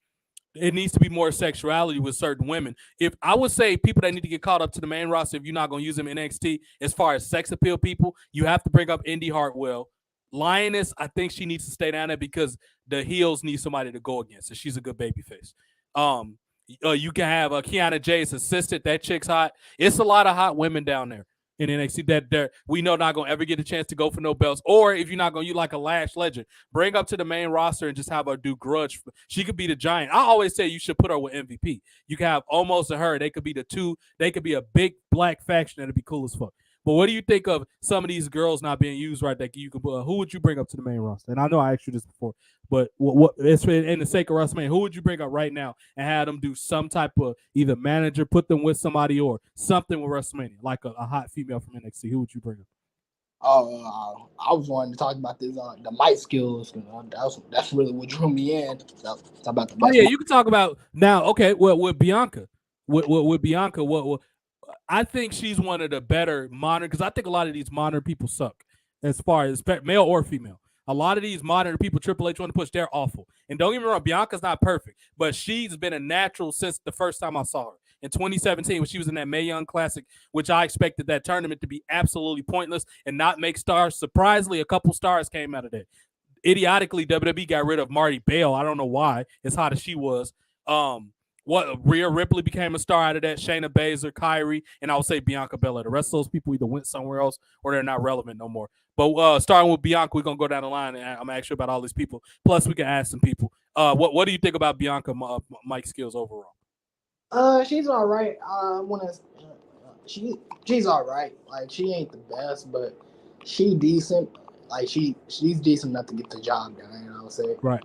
it needs to be more sexuality with certain women. If I would say people that need to get caught up to the main roster, if you're not going to use them in NXT, as far as sex appeal people, you have to bring up Indy Hartwell. Lioness, I think she needs to stay down there because the heels need somebody to go against, and she's a good babyface. You can have Kiana Jay's assistant. That chick's hot. It's a lot of hot women down there in NXT that we know not going to ever get a chance to go for no belts. Or if you're not going to, you like a Lash Legend, bring up to the main roster and just have her do grudge. She could be the giant. I always say you should put her with MVP. You can have Almost and her. They could be the two. They could be a big black faction. That'd be cool as fuck. But what do you think of some of these girls not being used right? That you could, who would you bring up to the main roster? And I know I asked you this before, but what it's in the sake of WrestleMania, who would you bring up right now and have them do some type of either manager, put them with somebody, or something with WrestleMania, like a hot female from NXT? Who would you bring up? I was wanting to talk about this the mic skills. That's really what drew me in. Talk about the mic. You can talk about now. Okay, well, with Bianca, with Bianca, what I think she's one of the better modern, because I think a lot of these modern people suck as far as male or female. A lot of these modern people Triple H want to push, they're awful. And don't get me wrong, Bianca's not perfect, but she's been a natural since the first time I saw her in 2017 when she was in that Mae Young Classic, which I expected that tournament to be absolutely pointless and not make stars. Surprisingly, a couple stars came out of that. Idiotically, WWE got rid of Marty Bale. I don't know why, as hot as she was. What Rhea Ripley became a star out of that, Shayna Baszler, Kyrie, and I would say Bianca Belair. The rest of those people either went somewhere else or they're not relevant no more. But starting with Bianca, we're gonna go down the line and I'm gonna ask you about all these people. Plus, we can ask some people. What do you think about Bianca mic skills overall? She's all right. She's all right. Like she ain't the best, but she decent. Like she's decent enough to get the job done. You know what I'm saying? Right.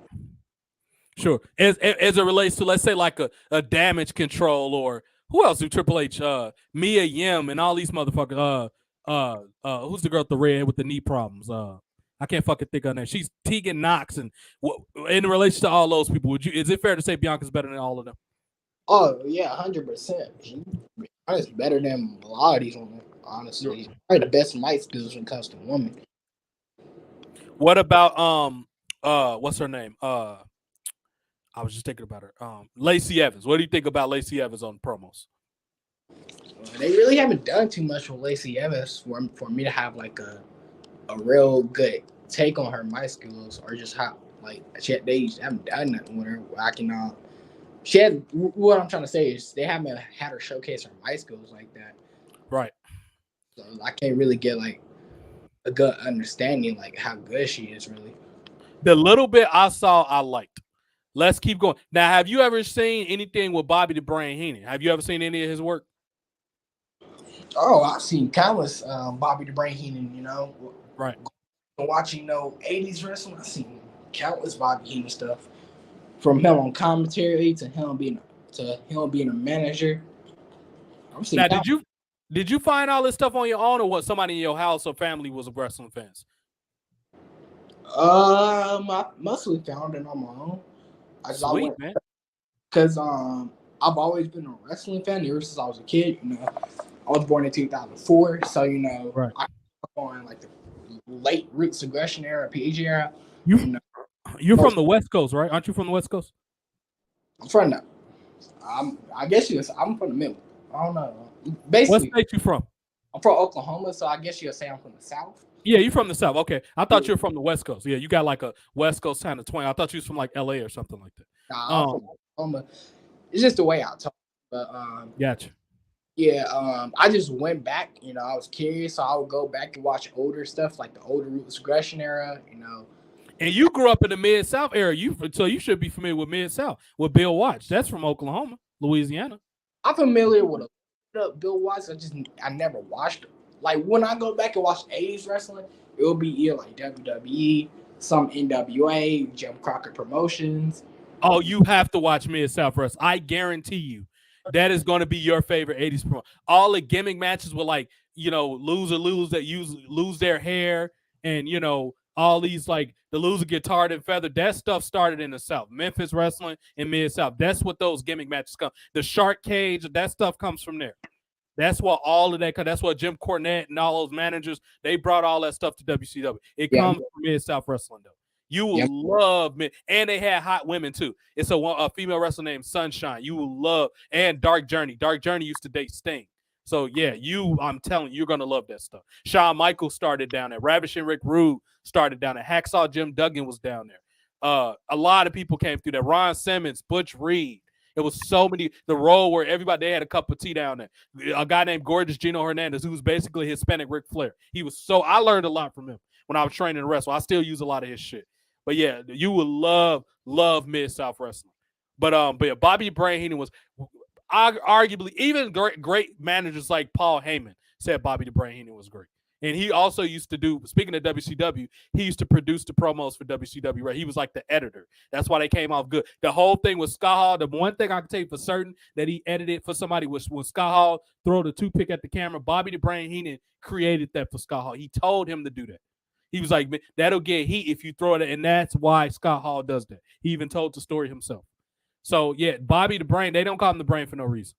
Sure. As it relates to, let's say, like a damage control, or who else do Triple H? Mia Yim and all these motherfuckers. Who's the girl with the red with the knee problems? I can't fucking think of her name. She's Tegan Knox, and in relation to all those people, is it fair to say Bianca's better than all of them? Oh yeah, 100%. She's better than a lot of these women. Honestly, she's probably the best mic skills when it comes to women. What about what's her name? I was just thinking about her. Lacey Evans. What do you think about Lacey Evans on promos? They really haven't done too much with Lacey Evans for me to have like a real good take on her mic skills, or just how like they haven't done nothing with her. I can what I'm trying to say is they haven't had her showcase her mic skills like that. Right. So I can't really get like a good understanding like how good she is really. The little bit I saw, I liked. Let's keep going. Now, have you ever seen anything with Bobby the Brain Heenan? Have you ever seen any of his work? Oh, I've seen countless Bobby the Brain Heenan, you know. Right. Watching 80s wrestling, I've seen countless Bobby Heenan stuff. From him on commentary to him being a manager. Now, did you find all this stuff on your own, or what? Somebody in your house or family was wrestling fans? I mostly found it on my own. Sweet, man. Because I've always been a wrestling fan ever since I was a kid. You know, I was born in 2004, so you know, right. I grew up on like the late Roots Aggression era, PG era. You're from the West Coast, right? Aren't you from the West Coast? I'm from the. I guess I'm from the middle. I don't know. Basically, what state you from? I'm from Oklahoma, so I guess you'll say I'm from the South. Yeah, you're from the South. Okay, I thought you were from the West Coast. Yeah, you got like a West Coast kind of twang. I thought you was from like LA or something like that. Nah, I'm from Oklahoma. It's just the way I talk. But gotcha. Yeah, I just went back. You know, I was curious, so I would go back and watch older stuff, like the older Roots Aggression era. You know. And you grew up in the Mid-South era. So you should be familiar with Mid-South with Bill Watts. That's from Oklahoma, Louisiana. I'm familiar with Bill Watts. I never watched it. Like when I go back and watch 80s wrestling, it will be either like WWE, some NWA, Jim Crockett Promotions. Oh, you have to watch Mid-South wrestling. I guarantee you that is going to be your favorite 80s promo. All the gimmick matches with like, you know, loser that lose their hair and, you know, all these like the loser get tarred and feathered. That stuff started in the South. Memphis wrestling and Mid-South. That's what those gimmick matches come. The shark cage, that stuff comes from there. That's what all of that. That's what Jim Cornette and all those managers, they brought all that stuff to WCW. It comes from Mid-South wrestling though. You will love it, and they had hot women too. It's a female wrestler named Sunshine. You will love, and Dark Journey. Dark Journey used to date Sting. So yeah, I'm telling you, you're gonna love that stuff. Shawn Michaels started down there. Ravishing Rick Rude started down there. Hacksaw Jim Duggan was down there. A lot of people came through there. Ron Simmons, Butch Reed. It was so many. The role where they had a cup of tea down there. A guy named Gorgeous Gino Hernandez, who was basically Hispanic Ric Flair. I learned a lot from him when I was training to wrestle. I still use a lot of his shit. But yeah, you will love Mid-South wrestling. But yeah, Bobby Brain Heenan was arguably, even great managers like Paul Heyman said Bobby the Brain Heenan was great. And he also used to do, speaking of WCW, he used to produce the promos for WCW, right? He was like the editor. That's why they came off good. The whole thing with Scott Hall, the one thing I can tell you for certain that he edited for somebody was when Scott Hall throw the toothpick at the camera, Bobby the Brain Heenan created that for Scott Hall. He told him to do that. He was like, that'll get heat if you throw it. And that's why Scott Hall does that. He even told the story himself. So, yeah, Bobby the Brain, they don't call him the Brain for no reason.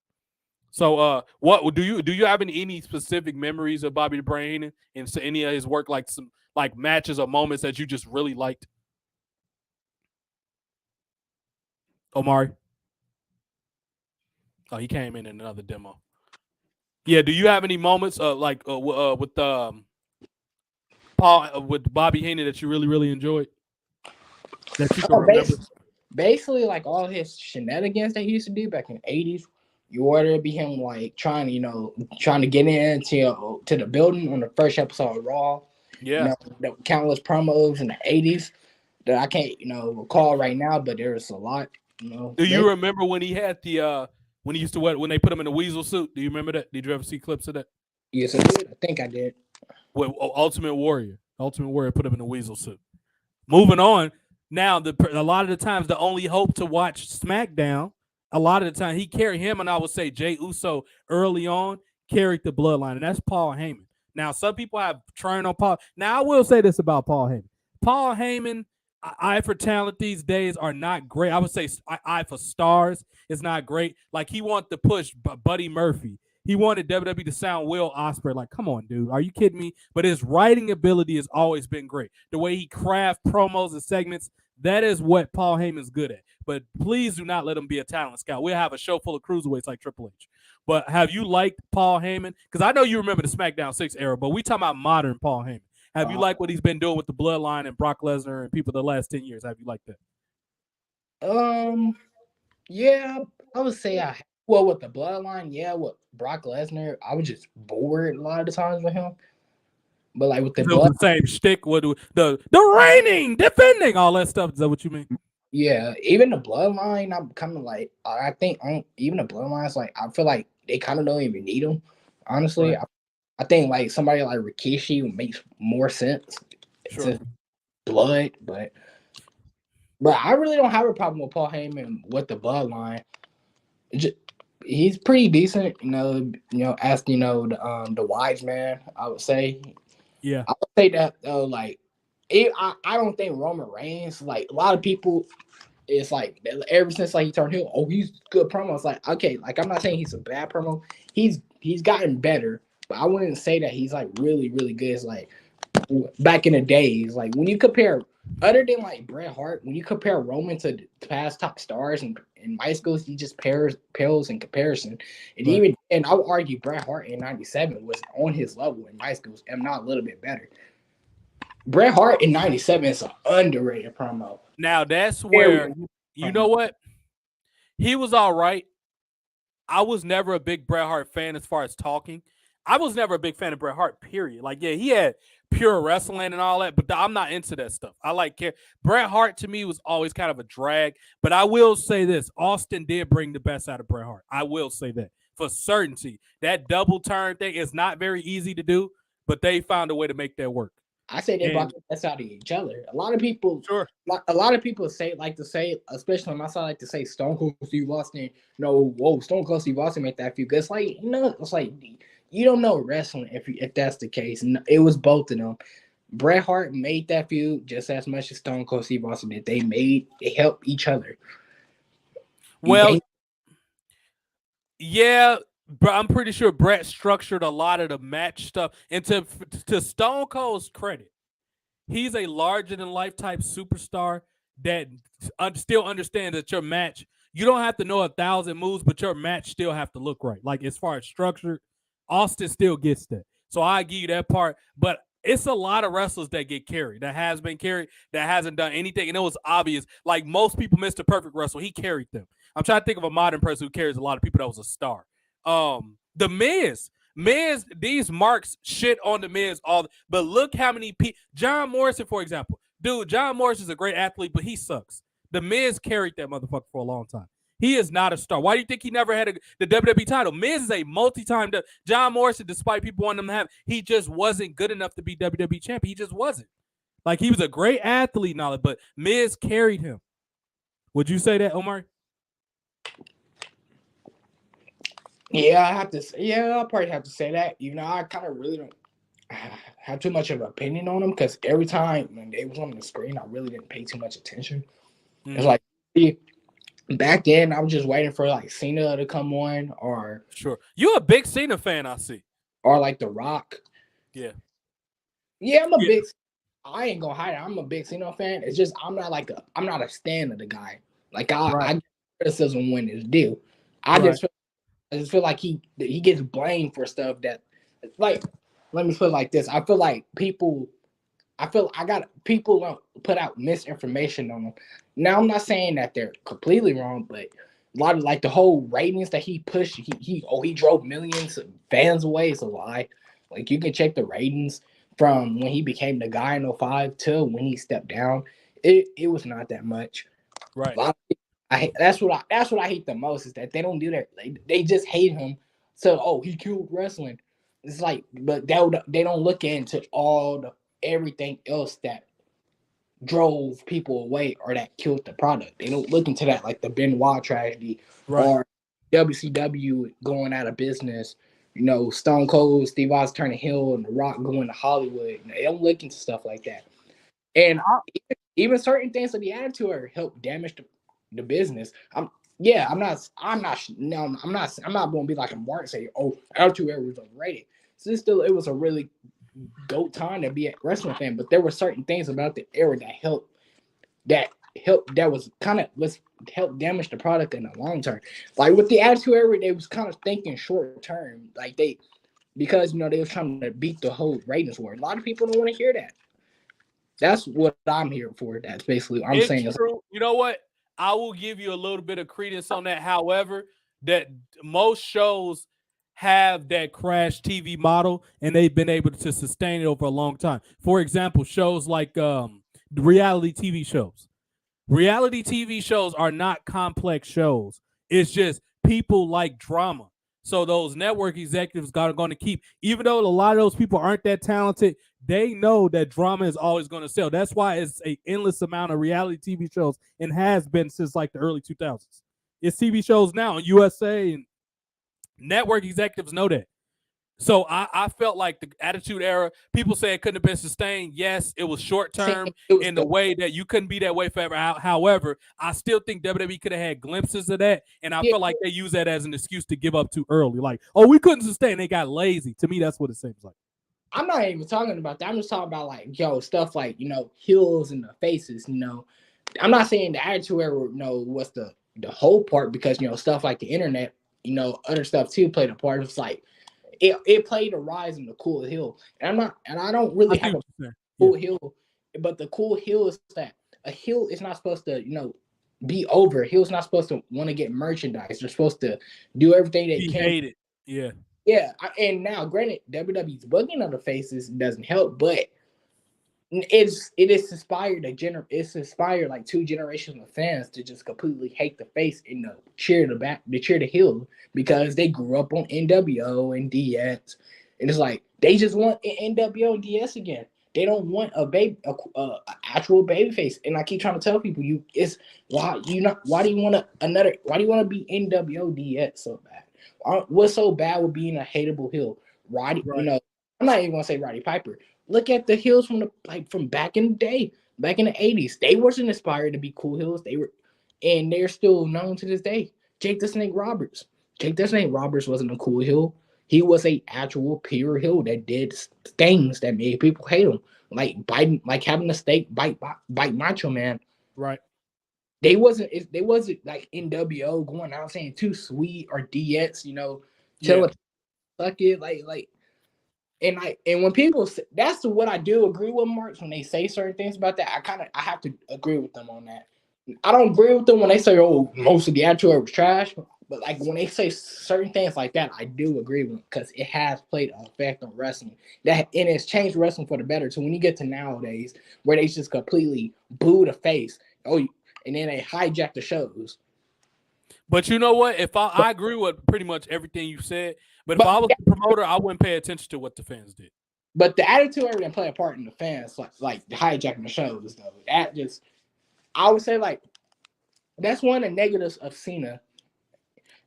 So, what do you have any specific memories of Bobby the Brain and any of his work, like some like matches or moments that you just really liked? Omari? Oh, he came in another demo. Yeah, do you have any moments with Paul with Bobby Heenan that you really enjoyed? That you can remember? basically like all his shenanigans that he used to do back in the 80s. You order to be him like trying to get into to the building on the first episode of Raw. Yeah. The countless promos in the 80s that I can't recall right now, but there's a lot. Do you remember when he had the when he used to when they put him in the weasel suit? Do you remember that? Did you ever see clips of that? Yes, I did. I think I did. Well, Ultimate Warrior put him in the weasel suit. Moving on. Now, a lot of the times, the only hope to watch SmackDown, a lot of the time, he carried him, and I would say Jey Uso early on carried the bloodline, and that's Paul Heyman. Now, some people have turned on Paul. Now, I will say this about Paul Heyman. Paul Heyman, eye for talent these days are not great. I would say eye for stars is not great. Like, he wanted to push Buddy Murphy. He wanted WWE to sound Will Ospreay. Like, come on, dude. Are you kidding me? But his writing ability has always been great. The way he craft promos and segments, that is what Paul Heyman's good at. But please do not let him be a talent scout. We'll have a show full of cruiserweights like Triple H. But have you liked Paul Heyman? Because I know you remember the SmackDown 6 era, but we talking about modern Paul Heyman. Have you liked what he's been doing with the Bloodline and Brock Lesnar and people the last 10 years? Have you liked that? Yeah, I would say with the Bloodline, yeah, with Brock Lesnar, I was just bored a lot of the times with him. But like with the same shtick, with the reigning, defending, all that stuff. Is that what you mean? Yeah, even the Bloodline, I'm kind of like, I think even the Bloodlines, like, I feel like they kind of don't even need them. Honestly, right. I think like somebody like Rikishi makes more sense. Sure. It's blood, but I really don't have a problem with Paul Heyman with the Bloodline. He's pretty decent, as the wise man, I would say. Yeah, I would say that though, like, I don't think Roman Reigns, like, a lot of people, it's like ever since like he turned heel, he's good promo. It's like, okay, like, I'm not saying he's a bad promo. He's gotten better, but I wouldn't say that he's like really, really good. It's like back in the days, like when you compare, other than like Bret Hart, when you compare Roman to past top stars and my schools, he just pales in comparison. And right. I would argue Bret Hart in '97 was on his level in my schools, and not a little bit better. Bret Hart in '97 is an underrated promo. Now that's where you know what? He was all right. I was never a big Bret Hart fan as far as talking. I was never a big fan of Bret Hart, period. Like, yeah, he had pure wrestling and all that, but I'm not into that stuff. I like Bret Hart to me was always kind of a drag, but I will say this. Austin did bring the best out of Bret Hart. I will say that for certainty. That double turn thing is not very easy to do, but they found a way to make that work. I say they brought the best out of each other. A lot of people, sure. A lot of people like to say, especially on my side, like to say Stone Cold Steve Austin. Stone Cold Steve Austin made that feud. It's like, it's like you don't know wrestling if that's the case. It was both of them. Bret Hart made that feud just as much as Stone Cold Steve Austin did. They helped each other. Well, yeah. But I'm pretty sure Bret structured a lot of the match stuff. And to Stone Cold's credit, he's a larger-than-life type superstar that still understands that your match, you don't have to know 1,000 moves, but your match still have to look right. Like, as far as structure, Austin still gets that. So I give you that part. But it's a lot of wrestlers that get carried, that has been carried, that hasn't done anything. And it was obvious. Like, most people missed the perfect wrestle. He carried them. I'm trying to think of a modern person who carries a lot of people that was a star. The Miz, these marks shit on the Miz but look how many people. John Morrison, for example, dude. John Morrison is a great athlete, but he sucks. The Miz carried that motherfucker for a long time. He is not a star. Why do you think he never had the WWE title? Miz is a multi-time. John Morrison, despite people wanting him to have, he just wasn't good enough to be WWE champion. He just wasn't. Like, he was a great athlete and all that, but Miz carried him. Would you say that, Omar? Yeah, I'll probably have to say that. I kind of really don't have too much of an opinion on them because every time when they was on the screen, I really didn't pay too much attention. Mm-hmm. It's like back then, I was just waiting for like Cena to come on, or sure, you a big Cena fan, I see, or like The Rock. Yeah, I'm a big. I ain't gonna hide it. I'm a big Cena fan. It's just I'm not a stan of the guy. Like I get criticism when it's due. I just feel like he gets blamed for stuff that, like, let me put it like this. I feel like people I feel I got people put out misinformation on him. Now I'm not saying that they're completely wrong, but a lot of like the whole ratings that he pushed, he drove millions of fans away is a lie. Like you can check the ratings from when he became the guy in '05 to when he stepped down. It was not that much. Right. A lot of, that's what I hate the most is that they don't do that. They just hate him. So he killed wrestling. It's like, but they don't look into all the everything else that drove people away or that killed the product. They don't look into that, like the Benoit tragedy Right. or WCW going out of business. Stone Cold, Steve Austin turning heel, and The Rock going to Hollywood. They don't look into stuff like that. And even certain things like the Attitude Era help damage the business. I'm not going to be like a Mark and say, Attitude Era was overrated. So it was a really GOAT time to be a wrestling fan, but there were certain things about the era that was kind of help damage the product in the long term. Like with the Attitude Era, they was kind of thinking short term, like because they was trying to beat the whole ratings war. A lot of people don't want to hear that. That's what I'm here for. That's basically what I'm saying. It's true. You know what? I will give you a little bit of credence on that. However, that most shows have that crash TV model, and they've been able to sustain it over a long time. For example, shows like reality TV shows. Reality TV shows are not complex shows. It's just people like drama. So those network executives are going to keep, even though a lot of those people aren't that talented, they know that drama is always going to sell. That's why it's an endless amount of reality TV shows and has been since like the early 2000s. It's TV shows now on USA, and network executives know that. So I felt like the Attitude Era, people say it couldn't have been sustained. Yes, it was short term in the way that you couldn't be that way forever. However, I still think WWE could have had glimpses of that, and I feel like they use that as an excuse to give up too early. Like, we couldn't sustain. They got lazy. To me, that's what it seems like. I'm not even talking about that. I'm just talking about like stuff like heels and the faces. I'm not saying the Attitude Era was the whole part because stuff like the internet, other stuff too played a part. It's like. It played a rise in the cool heel, and I don't really have a cool heel, but the cool heel is that a heel is not supposed to be over. A heel's not supposed to want to get merchandise. They're supposed to do everything they can. Hate it. Yeah. And now, granted, WWE's booking of the faces doesn't help, but it's inspired like two generations of fans to just completely hate the face and cheer the heel because they grew up on NWO and DS, and it's like they just want NWO and DS again. They don't want a actual baby face. And I keep trying to tell people why do you want to be NWO DS so bad? What's so bad with being a hateable heel? I'm not even gonna say Roddy Piper. Look at the heels from back in the day, back in the 80s. They wasn't inspired to be cool heels. They're still known to this day. Jake the Snake Roberts. Jake the Snake Roberts wasn't a cool heel. He was a actual pure heel that did things that made people hate him, like having a steak bite Macho Man. Right. They wasn't like NWO going out saying too sweet or DX, suck it like. And when people say, that's what I do agree with Marks when they say certain things about that. I have to agree with them on that. I don't agree with them when they say, most of the Attitude Era was trash. But like when they say certain things like that, I do agree with them because it has played an effect on wrestling. And it's changed wrestling for the better. So when you get to nowadays where they just completely boo the face, and then they hijack the shows. But you know what? If I agree with pretty much everything you said, but if I was the promoter, I wouldn't pay attention to what the fans did. But the Attitude Era didn't play a part in the fans, like hijacking the shows, though. That just, I would say, like, that's one of the negatives of Cena.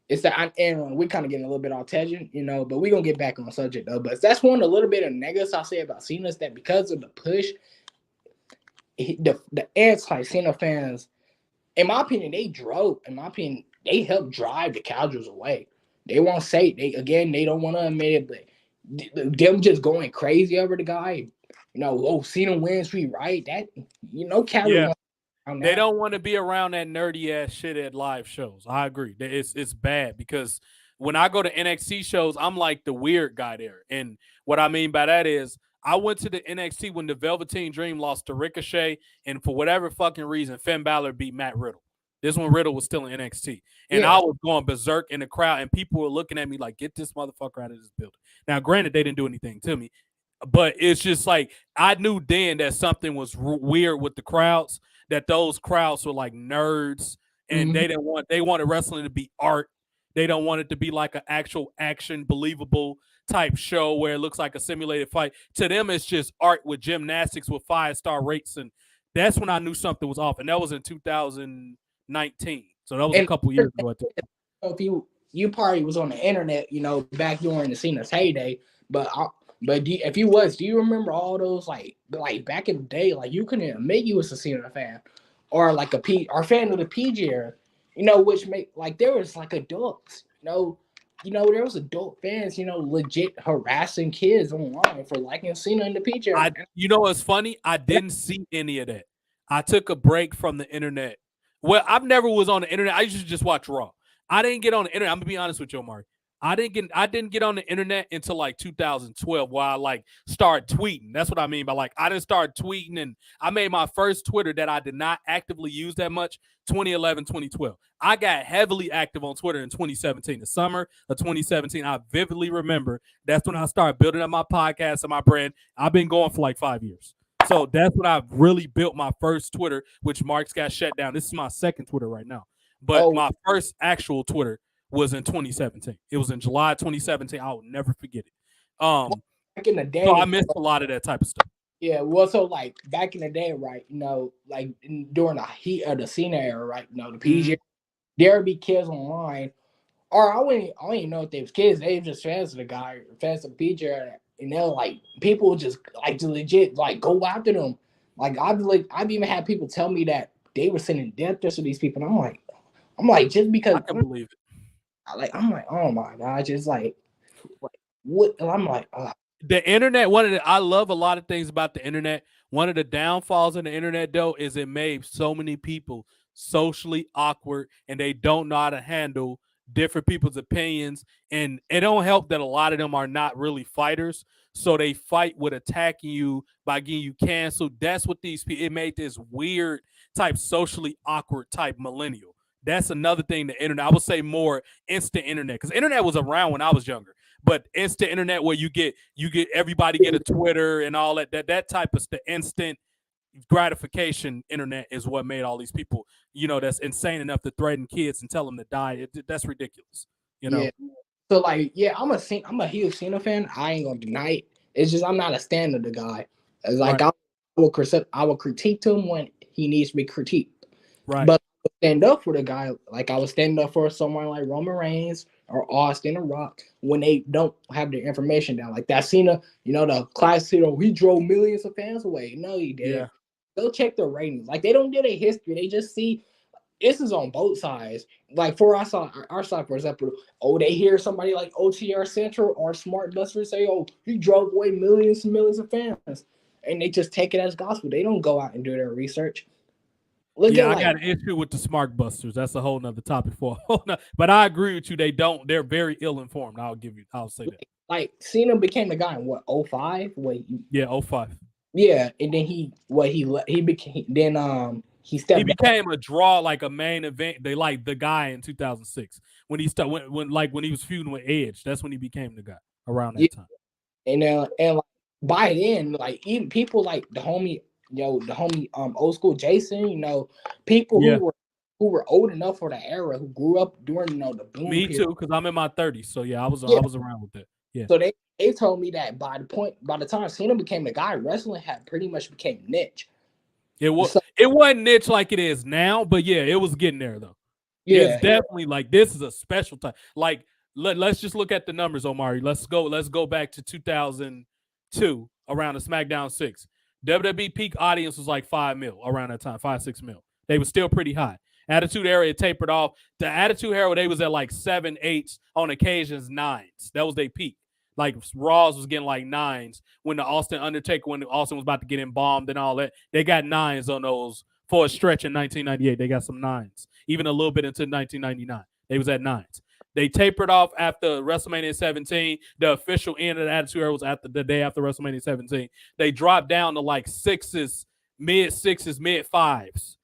It's that, and we're kind of getting a little bit off tangent, but we're going to get back on the subject, though. But that's one of the little bit of negatives I'll say about Cena is that because of the push, the anti-Cena fans, in my opinion, they helped drive the casuals away. They won't say they don't want to admit it, but them just going crazy over the guy. Cena wins, we right. That casuals. They don't want to be around that nerdy ass shit at live shows. I agree. It's bad because when I go to NXT shows, I'm like the weird guy there. And what I mean by that is I went to the NXT when the Velveteen Dream lost to Ricochet, and for whatever fucking reason, Finn Balor beat Matt Riddle. This when Riddle was still in NXT. And I was going berserk in the crowd, and people were looking at me like, get this motherfucker out of this building. Now, granted, they didn't do anything to me, but it's just like I knew then that something was weird with the crowds, that those crowds were like nerds, and they wanted wrestling to be art. They don't want it to be like an actual action, believable type show where it looks like a simulated fight. To them, it's just art with gymnastics with 5-star rates, and that's when I knew something was off. And that was in 2019, so that was a couple years ago. If you probably was on the internet, back during the Cena's heyday, but if you was, do you remember all those like back in the day, like you couldn't admit you was a Cena fan or like or fan of the PG era, which make like there was like adults, there was adult fans, legit harassing kids online for liking Cena in the PG era. What's funny? I didn't see any of that. I took a break from the internet. Well, I've never was on the internet. I used to just watch Raw. I didn't get on the internet. I'm gonna be honest with you, Omari. I didn't get on the internet until like 2012, where I like started tweeting. That's what I mean by like I didn't start tweeting, and I made my first Twitter that I did not actively use that much 2011, 2012. I got heavily active on Twitter in 2017, the summer of 2017. I vividly remember that's when I started building up my podcast and my brand. I've been going for like 5 years. So that's when I really built my first Twitter, which Mark's got shut down. This is my second Twitter right now. But my first actual Twitter was in 2017. It was in July 2017. I will never forget it. Back in the day, so I missed a lot of that type of stuff. Yeah, well, so like back in the day, right? Like during the heat of the Cena era, right? The PG, there would be kids online, or I don't even know if they was kids. They were just fans of the guy, fans of PG era, and they're like people just like to legit like go after them. Like I've even had people tell me that they were sending death threats to these people, and I'm like just because I can believe it. I'm like, oh my god, just like what? And I'm like, the internet. I love a lot of things about the internet. One of the downfalls of the internet, though, is it made so many people socially awkward, and they don't know how to handle different people's opinions. And it don't help that a lot of them are not really fighters, so they fight with attacking you by getting you canceled. That's what these people. It made this weird type socially awkward type millennial. That's another thing. The internet, I would say more instant internet, because internet was around when I was younger. But instant internet, where you get everybody get a Twitter and all that type of the instant gratification internet is what made all these people, that's insane enough to threaten kids and tell them to die. That's ridiculous. Yeah. So like, yeah, I'm a huge Cena fan. I ain't gonna deny it. It's just I'm not a stand of the guy. It's like right. I will critique him when he needs to be critiqued. Right. But stand up for the guy, like I was standing up for someone like Roman Reigns or Austin or Rock when they don't have their information down. Like that Cena, the classic, he drove millions of fans away. No, he didn't. Yeah. They'll check their ratings. Like they don't get a history. They just see this is on both sides. Like for our side, for example, they hear somebody like OTR Central or Smart Buster say, he drove away millions and millions of fans. And they just take it as gospel. They don't go out and do their research. I got an issue with the Smart Busters. That's a whole nother topic for a whole nother. But I agree with you. They're very ill-informed. I'll say that. Like Cena became the guy in what, 05? Yeah, 05. Yeah, and then he became a draw, like a main event. They like the guy in 2006 when he when he was feuding with Edge. That's when he became the guy around that time. And like, by then, like even people like the homie old school Jason, people who were old enough for the era, who grew up during the boom. Me period. too, because I'm in my 30s, so I was around with that. Yeah. So they told me that by the time Cena became the guy, wrestling had pretty much became niche. It wasn't niche like it is now, but yeah, it was getting there though. Yeah, it's definitely like this is a special time. Like let's just look at the numbers, Omari. Let's go back to 2002 around the SmackDown 6. WWE peak audience was like 5 mil around that time, 5-6 mil. They were still pretty high. Attitude Era, it tapered off. The Attitude Era, they was at like 7, 8s, on occasions 9s. That was their peak. Like Raws was getting like 9s when the Austin was about to get embalmed and all that. They got 9s on those for a stretch in 1998. They got some 9s. Even a little bit into 1999. They was at 9s. They tapered off after WrestleMania 17. The official end of the Attitude Era was after the day after WrestleMania 17. They dropped down to like sixes, mid fives.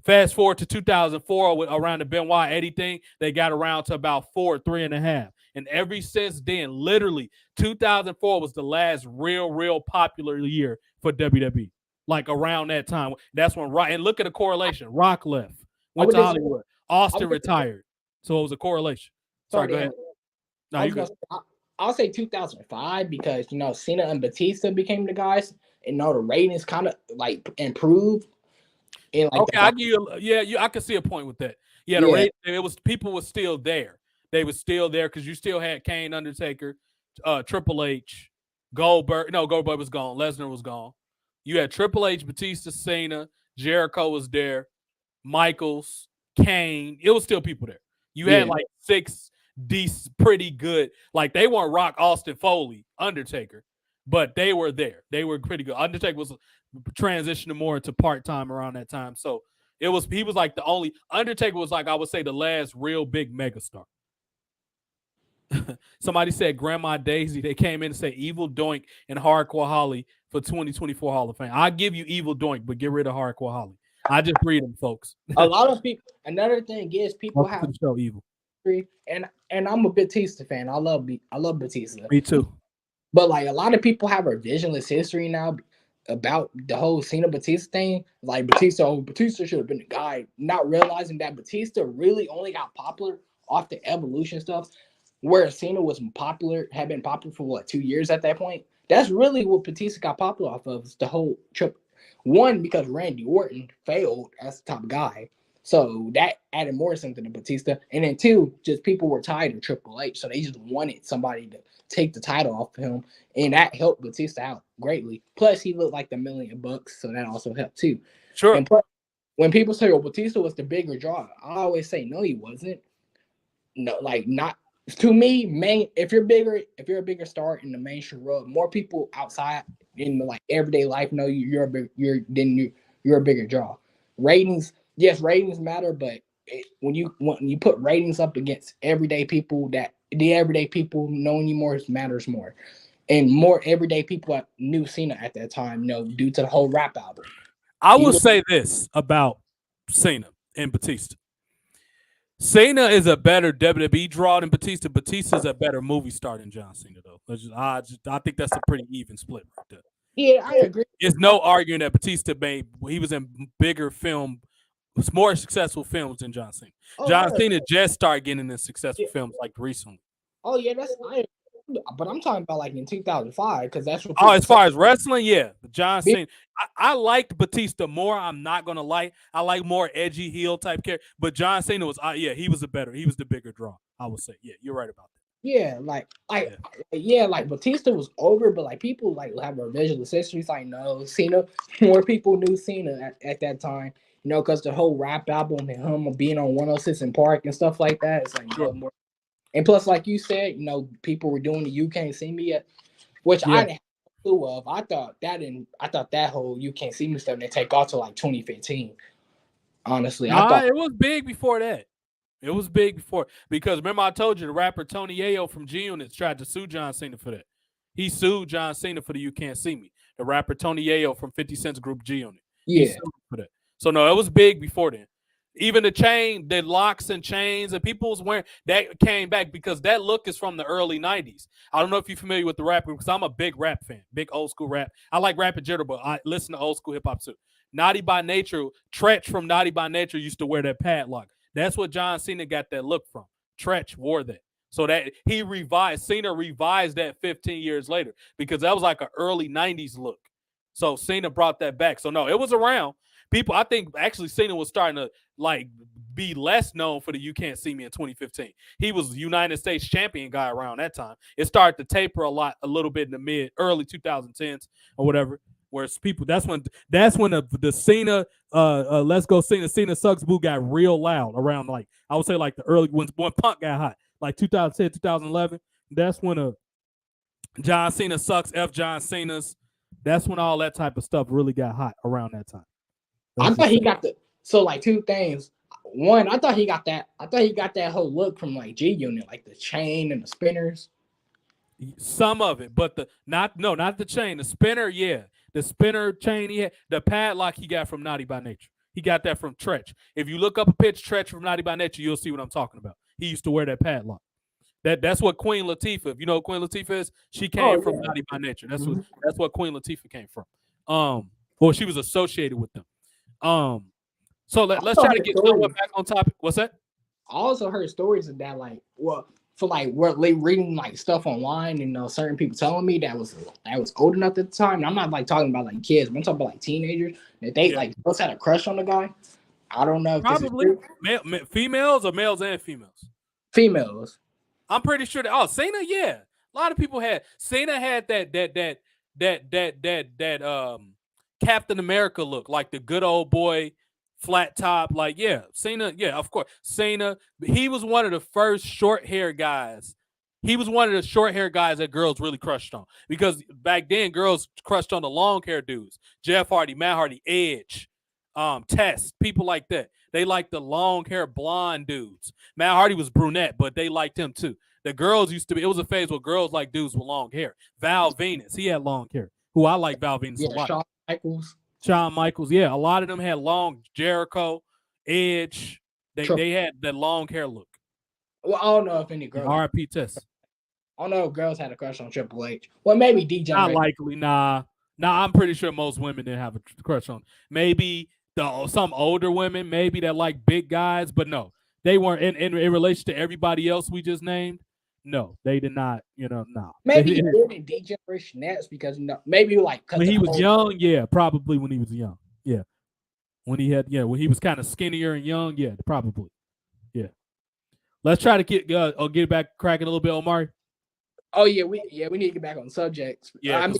Fast forward to 2004 around the Benoit Eddie thing, they got around to about 4, 3.5. And ever since then, literally, 2004 was the last real popular year for WWE. Like around that time. That's when Rock, and look at the correlation. Rock left, went to Hollywood. Austin retired. So it was a correlation. Sorry, go ahead. No, you good. I'll say 2005 because, Cena and Batista became the guys, and the ratings kind of like improved. Like okay, I give you. I can see a point with that. Yeah, the rate, it was people were still there. They were still there because you still had Kane, Undertaker, Triple H, Goldberg. No, Goldberg was gone. Lesnar was gone. You had Triple H, Batista, Cena, Jericho was there, Michaels, Kane. It was still people there. You had like 6 decent, pretty good. Like they weren't Rock, Austin, Foley, Undertaker, but they were there. They were pretty good. Undertaker was transitioning more into part-time around that time. So he was like the only Undertaker was like I would say the last real big megastar. Somebody said Grandma Daisy. They came in and said Evil Doink and Hardcore Holly for 2024 Hall of Fame. I'll give you Evil Doink, but get rid of Hardcore Holly. I just read them, folks. A lot of people. Another thing is people have show Evil. And I'm a Batista fan. I love Batista. Me too. But like a lot of people have a visionless history now about the whole Cena Batista thing. Like Batista should have been the guy, not realizing that Batista really only got popular off the Evolution stuff, where Cena had been popular for 2 years at that point. That's really what Batista got popular off of, is the whole trip. One, because Randy Orton failed as the top guy. So that added more something to Batista. And then 2, just people were tired of Triple H. So they just wanted somebody to take the title off of him. And that helped Batista out greatly. Plus, he looked like the $1 million, so that also helped too. Sure. And plus, when people say, Batista was the bigger draw, I always say, no, he wasn't. No, like not. To me, if you're a bigger star in the mainstream world, more people outside in the, like everyday life know you're a bigger draw. Ratings, yes, ratings matter, but when you put ratings up against everyday people, that the everyday people knowing you more matters more, and more everyday people knew Cena at that time, due to the whole rap album. I will say this about Cena and Batista. Cena is a better WWE draw than Batista. Batista's a better movie star than John Cena, though. I think that's a pretty even split right there. Yeah, I agree. There's no arguing that Batista he was in bigger more successful films than John Cena. John Cena just started getting in successful films like recently. Oh yeah, but I'm talking about like in 2005 because that's what. As far as wrestling, yeah, John Cena. I liked Batista more. I'm not gonna lie. I like more edgy heel type character, but John Cena was, he was the bigger draw. I would say, yeah, you're right about that. Yeah, like Batista was over, but like people like have a visual history. It's like no, Cena. More people knew Cena at that time, because the whole rap album and him being on 106 in Park and stuff like that. It's like more. And plus, like you said, people were doing the "You Can't See Me" yet, which I didn't have a clue of. I thought that whole "You Can't See Me" stuff didn't take off till like 2015. Honestly, I thought it was big before that. It was big before, because remember I told you the rapper Tony Yayo from G Unit tried to sue John Cena for that. He sued John Cena for the "You Can't See Me." The rapper Tony Yayo from 50 Cent's group G Unit. Yeah. He sued for that. So no, it was big before then. Even the locks and chains, and people was wearing that came back because that look is from the early 90s. I don't know if you're familiar with the rapper, because I'm a big rap fan, big old school rap. I like rap in general, but I listen to old school hip hop too. Naughty by Nature, Tretch from Naughty by Nature used to wear that padlock. That's what John Cena got that look from. Tretch wore that. So that Cena revised that 15 years later, because that was like an early 90s look. So Cena brought that back. So no, it was around. People, I think actually Cena was starting to like be less known for the "You Can't See Me" in 2015. He was United States champion guy around that time. It started to taper a little bit in the early 2010s or whatever. Whereas people, that's when the Cena, let's go Cena sucks boo got real loud around, like I would say like the early when Punk got hot, like 2010, 2011. That's when John Cena sucks, John Cena's. That's when all that type of stuff really got hot around that time. I thought he got so like two things. one, I thought he got that. I thought he got that whole look from like G Unit, like the chain and the spinners. Some of it, but not the chain, the spinner, yeah. The spinner chain he had, the padlock he got from Naughty by Nature. He got that from Tretch. If you look up a picture Tretch from Naughty by Nature, you'll see what I'm talking about. He used to wear that padlock. That's what Queen Latifah, if you know what Queen Latifah is, she came from Naughty by Nature. That's what Queen Latifah came from. Or she was associated with them. So let's try to get somewhat back on topic. What's that? I also heard stories of that, like, well, for like reading like stuff online, and certain people telling me that was old enough at the time. And I'm not like talking about like kids, but I'm talking about like teenagers that they like both had a crush on the guy. I don't know if probably females or males and females. Females. I'm pretty sure that. Oh, Cena, yeah, a lot of people had. Cena had that Captain America look, like the good old boy, flat top. Like, yeah, Cena, yeah, of course, Cena. He was one of the first short hair guys. He was one of the short hair guys that girls really crushed on, because back then girls crushed on the long hair dudes. Jeff Hardy, Matt Hardy, Edge, Test, people like that. They liked the long hair blonde dudes. Matt Hardy was brunette, but they liked him too. The girls used to be, it was a phase where girls like dudes with long hair. Val Venus, he had long hair. Who I like Val Venus a lot. Shawn Michaels, yeah. A lot of them had long. Jericho, Edge, they had that long hair look. Well, I don't know if any girls. R.I.P. Test. I don't know if girls had a crush on Triple H. Well, maybe DJ. Not likely, nah. I'm pretty sure most women didn't have a crush on. Maybe some older women, maybe that like big guys, but no, they weren't in relation to everybody else we just named. No, they did not. No. Maybe he did in D-Generation Nets because maybe like when he was young, yeah, probably when he was young, yeah. When he was kind of skinnier and young, yeah, probably, yeah. Let's try to get back cracking a little bit, Omari. Oh yeah, we need to get back on subjects. Yeah,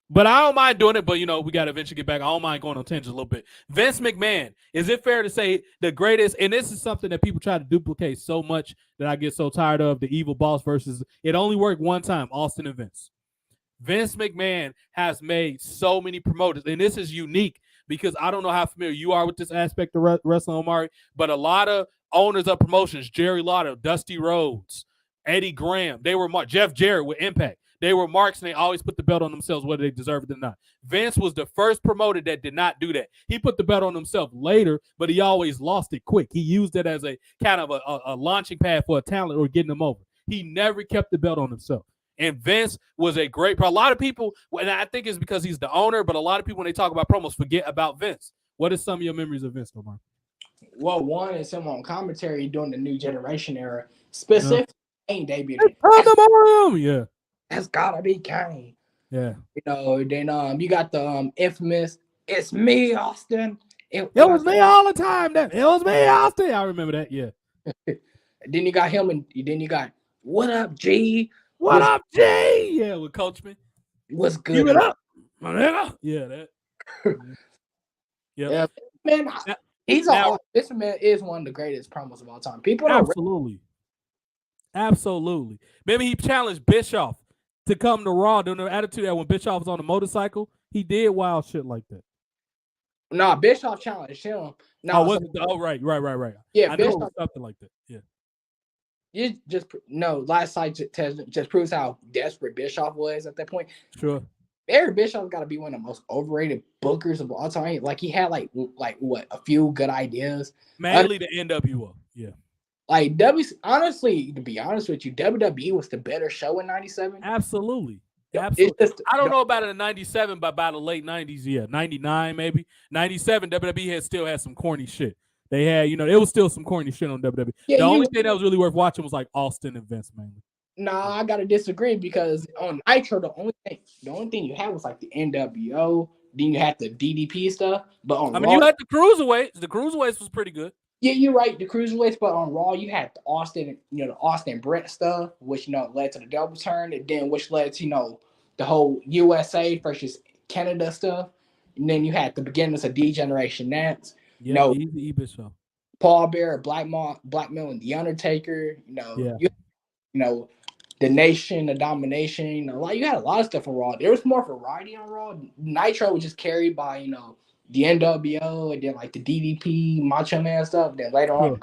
but I don't mind doing it. But we got to eventually get back. I don't mind going on tangents a little bit. Vince McMahon, is it fair to say the greatest? And this is something that people try to duplicate so much that I get so tired of. The evil boss versus it only worked one time. Austin and Vince. Vince McMahon has made so many promoters, and this is unique because I don't know how familiar you are with this aspect of wrestling, Omari, but a lot of owners of promotions, Jerry Lotto, Dusty Rhodes, Eddie Graham, they were Jeff Jarrett with Impact. They were marks, and they always put the belt on themselves, whether they deserve it or not. Vince was the first promoter that did not do that. He put the belt on himself later, but he always lost it quick. He used it as a kind of a launching pad for a talent or getting them over. He never kept the belt on himself. And Vince was a great pro. A lot of people, and I think it's because he's the owner, but a lot of people, when they talk about promos, forget about Vince. What are some of your memories of Vince, Omar? Well, one is him on commentary during the New Generation era. Specifically, Kane debuted. Yeah. That's gotta be Kane. Yeah. Then you got the infamous "It's me, Austin." It was me all the time. It was me, Austin. I remember that. Yeah. Then you got him, and then you got "What up, G? What up, G?" Yeah, with Coachman. What's good? Give it up, my nigga. Yeah, that. Yeah, man. This man is one of the greatest promos of all time. People Absolutely. Maybe he challenged Bischoff to come to Raw during the Attitude Era when Bischoff was on a motorcycle. He did wild shit like that. Nah, Bischoff challenged him. Right. Yeah, I know it was something like that. Yeah. You last night just proves how desperate Bischoff was at that point. Sure. Eric Bischoff's got to be one of the most overrated bookers of all time. Like he had like what, a few good ideas. Mainly the NWO. Yeah. Like honestly, to be honest with you, WWE was the better show in '97. Absolutely. I don't know about it in '97, but by the late '90s, yeah, '99 maybe, '97, WWE still had some corny shit. They had, it was still some corny shit on WWE. Yeah, the only thing that was really worth watching was like Austin and Vince mainly. Nah, I gotta disagree because on Nitro, the only thing you had was like the NWO. Then you had the DDP stuff, but on Raw, you had the Cruiserweights. The Cruiserweights was pretty good. Yeah, you're right. The Cruiserweights, but on Raw, you had the Austin Brett stuff, which led to the double turn, and then which led to the whole USA versus Canada stuff, and then you had the beginnings of D-Generation Nats. Yeah, easy Bischoff. Paul Bearer, Blackmail, and The Undertaker. The Nation, the Domination. You had a lot of stuff on Raw. There was more variety on Raw. Nitro was just carried by the NWO and then like the DDP Macho Man stuff. Then later on,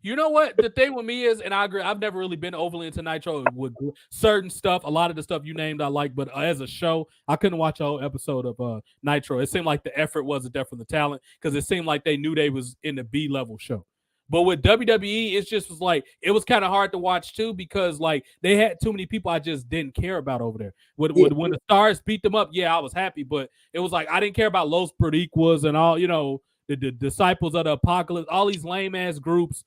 you know what the thing with me is, and I agree. I've never really been overly into Nitro with certain stuff. A lot of the stuff you named I like, but as a show, I couldn't watch a whole episode of Nitro. It seemed like the effort wasn't there from the talent because it seemed like they knew they was in the B level show. But with WWE, it just was like it was kind of hard to watch too because like they had too many people I just didn't care about over there. When the Stars beat them up, yeah, I was happy, but it was like I didn't care about Los Perdiquas and all, the Disciples of the Apocalypse, all these lame ass groups.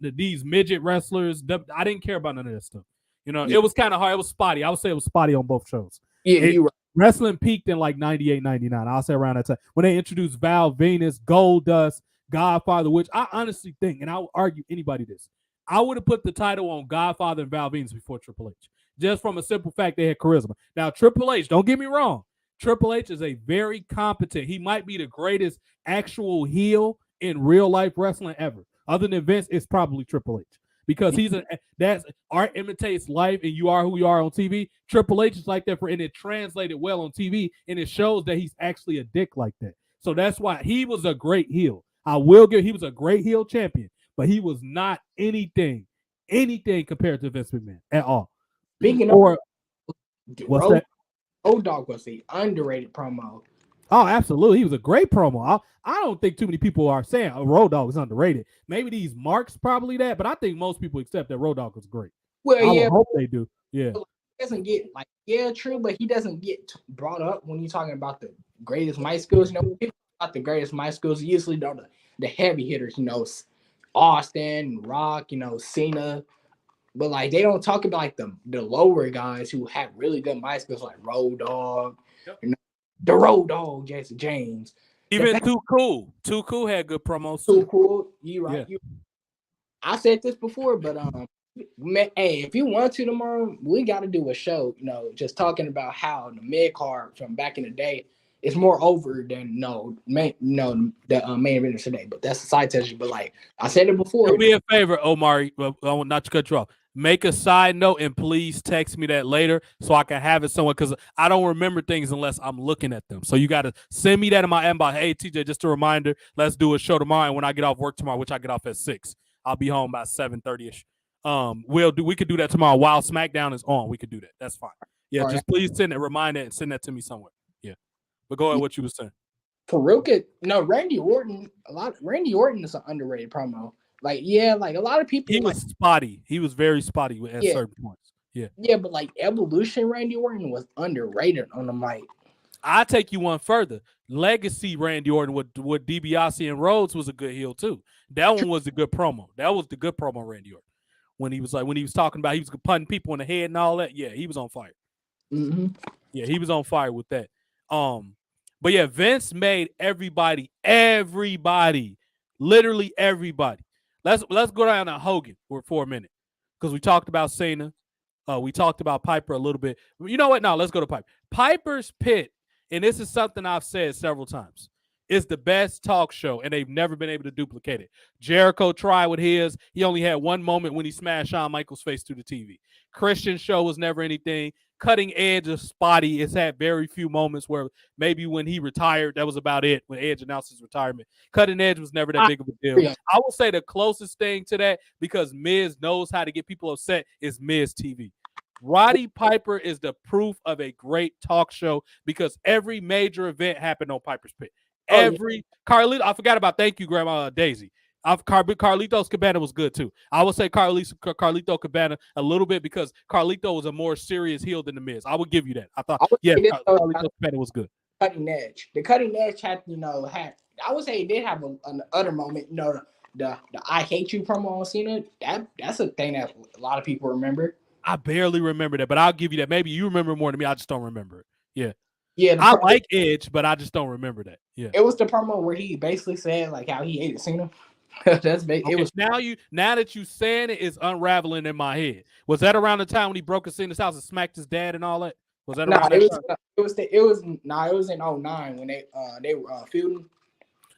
These midget wrestlers. I didn't care about none of that stuff. It was kind of hard. It was spotty. I would say it was spotty on both shows. Yeah, wrestling peaked in like 98, 99. I'll say around that time when they introduced Val Venus, Goldust, Godfather, which I honestly think, and I would argue anybody this, I would have put the title on Godfather and Val Venus before Triple H, just from a simple fact they had charisma. Now Triple H, don't get me wrong, Triple H is a very competent. He might be the greatest actual heel in real life wrestling ever. Other than Vince, it's probably Triple H because that's art imitates life, and you are who you are on TV. Triple H is like that and it translated well on TV, and it shows that he's actually a dick like that. So that's why he was a great heel. I will give he was a great heel champion, but he was not anything compared to Vince McMahon at all. Speaking of what's that? Road Dogg was the underrated promo. Oh, absolutely. He was a great promo. I don't think too many people are saying Road Dogg is underrated. Maybe these marks probably that, but I think most people accept that Road Dogg was great. Well, I hope they do. Yeah. He doesn't get true, but he doesn't get brought up when you're talking about the greatest mic skills. People about the greatest mic skills usually know the heavy hitters, Austin, Rock, Cena. But like they don't talk about like the lower guys who have really good mic skills like Road Dogg, the Road Dogg, Jesse James. Even Too Cool. Too Cool had good promos. Too Cool. You right. Yeah. I said this before, but hey, if you want to tomorrow, we got to do a show, just talking about how the mid card from back in the day is more over than the main event today. But that's a side tangent. But like I said it before. Do me a favor, Omari. I want not to cut you off. Make a side note and please text me that later so I can have it somewhere because I don't remember things unless I'm looking at them. So you got to send me that in my inbox. Hey, TJ, just a reminder, let's do a show tomorrow. And when I get off work tomorrow, which I get off at 6, I'll be home by 7:30ish. We could do that tomorrow while SmackDown is on. We could do that. That's fine. Yeah, just please remind that and send that to me somewhere. Yeah. But go ahead, what you were saying. Farouk, Randy Orton. Randy Orton is an underrated promo. Like a lot of people. He was spotty. He was very spotty at certain points. Yeah. Yeah, but like Evolution, Randy Orton was underrated on the mic. I'll take you one further. Legacy Randy Orton with DiBiase and Rhodes was a good heel too. That one was a good promo. That was the good promo, Randy Orton. When he was talking about he was punting people in the head and all that. Yeah, he was on fire. Mm-hmm. Yeah, he was on fire with that. But yeah, Vince made everybody, literally everybody. Let's go down to Hogan for a minute because we talked about Cena. We talked about Piper a little bit. You know what? No, let's go to Piper. Piper's Pit, and this is something I've said several times, is the best talk show, and they've never been able to duplicate it. Jericho tried with his. He only had one moment when he smashed Shawn Michaels' face through the TV. Christian's show was never anything. Cutting Edge is spotty. It's had very few moments where maybe when he retired, that was about it, when Edge announced his retirement. Cutting Edge was never that big of a deal. I will say the closest thing to that, because Miz knows how to get people upset, is Miz TV. Roddy Piper is the proof of a great talk show because every major event happened on Piper's Pit. Carlito, I forgot about thank you, Grandma Daisy. Carlitos Cabana was good too. I would say Carlito Cabana a little bit because Carlito was a more serious heel than the Miz. I would give you that. I thought, Carlito Cabana was good. Cutting Edge. The Cutting Edge had I would say it did have an other moment. The I Hate You promo on Cena. That's a thing that a lot of people remember. I barely remember that, but I'll give you that. Maybe you remember more than me. I just don't remember it. Yeah. Yeah, I like Edge, but I just don't remember that. Yeah. It was the promo where he basically said like how he hated Cena. It was now that you saying it's unraveling in my head. Was that around the time when he broke his Cena's house and smacked his dad and all that? Was that around it was in 2009 when they were feuding.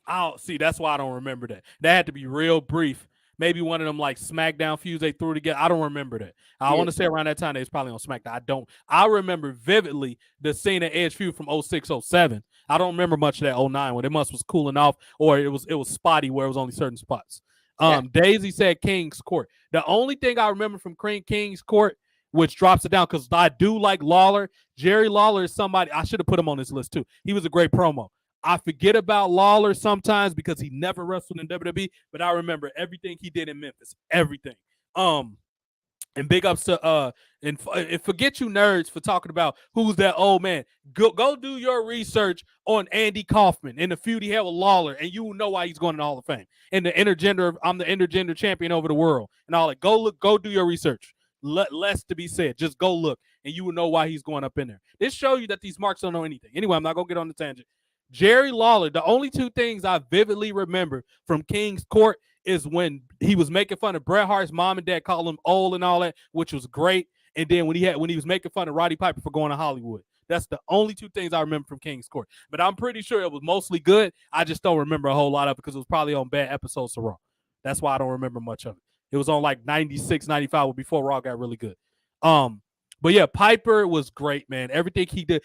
Oh, see, that's why I don't remember that. That had to be real brief maybe one of them like SmackDown feuds they threw together. I don't remember that. I want to say around that time they was probably on SmackDown. I remember vividly the Cena Edge feud from 06, 07. I don't remember much of that 09 when it was cooling off, or it was spotty where it was only certain spots. Daisy said King's Court. The only thing I remember from King's Court, which drops it down, because I do like Lawler. Jerry Lawler is somebody, I should have put him on this list too. He was a great promo. I forget about Lawler sometimes because he never wrestled in WWE, but I remember everything he did in Memphis. Everything. And big ups to and forget you nerds for talking about who's that old man. Go do your research on Andy Kaufman and the feud he had with Lawler, and you will know why he's going to the Hall of Fame. And I'm the intergender champion over the world, and all that. Go do your research. Less to be said. Just go look, and you will know why he's going up in there. This shows you that these marks don't know anything. Anyway, I'm not gonna get on the tangent. Jerry Lawler, the only two things I vividly remember from King's Court is when he was making fun of Bret Hart's mom and dad, calling him old and all that, which was great. And then when he was making fun of Roddy Piper for going to Hollywood. That's the only two things I remember from King's Court. But I'm pretty sure it was mostly good. I just don't remember a whole lot of it because it was probably on bad episodes of Raw. That's why I don't remember much of it. It was on like 96, 95 before Raw got really good. But yeah, Piper was great, man. Everything he did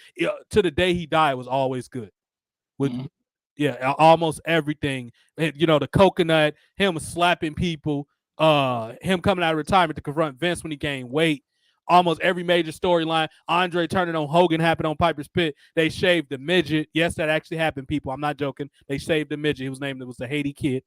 to the day he died was always good. With almost everything. The coconut, him slapping people, him coming out of retirement to confront Vince when he gained weight. Almost every major storyline. Andre turning on Hogan happened on Piper's Pit. They shaved the midget. Yes, that actually happened, people. I'm not joking. They shaved the midget. He was named, it was the Haiti Kid.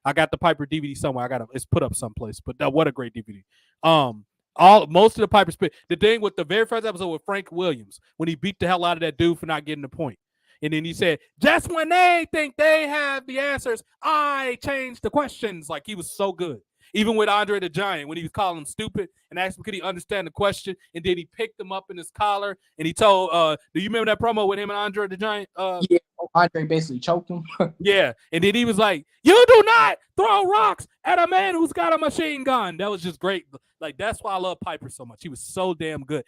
I got the Piper DVD somewhere. It's put up someplace. But what a great DVD. Most of the Piper's Pit. The thing with the very first episode with Frank Williams, when he beat the hell out of that dude for not getting the point. And then he said, just when they think they have the answers, I change the questions. Like, he was so good. Even with Andre the Giant, when he was calling him stupid and asked him, could he understand the question? And then he picked him up in his collar and he told, do you remember that promo with him and Andre the Giant? Yeah, Andre basically choked him. Yeah. And then he was like, you do not throw rocks at a man who's got a machine gun. That was just great. Like, that's why I love Piper so much. He was so damn good.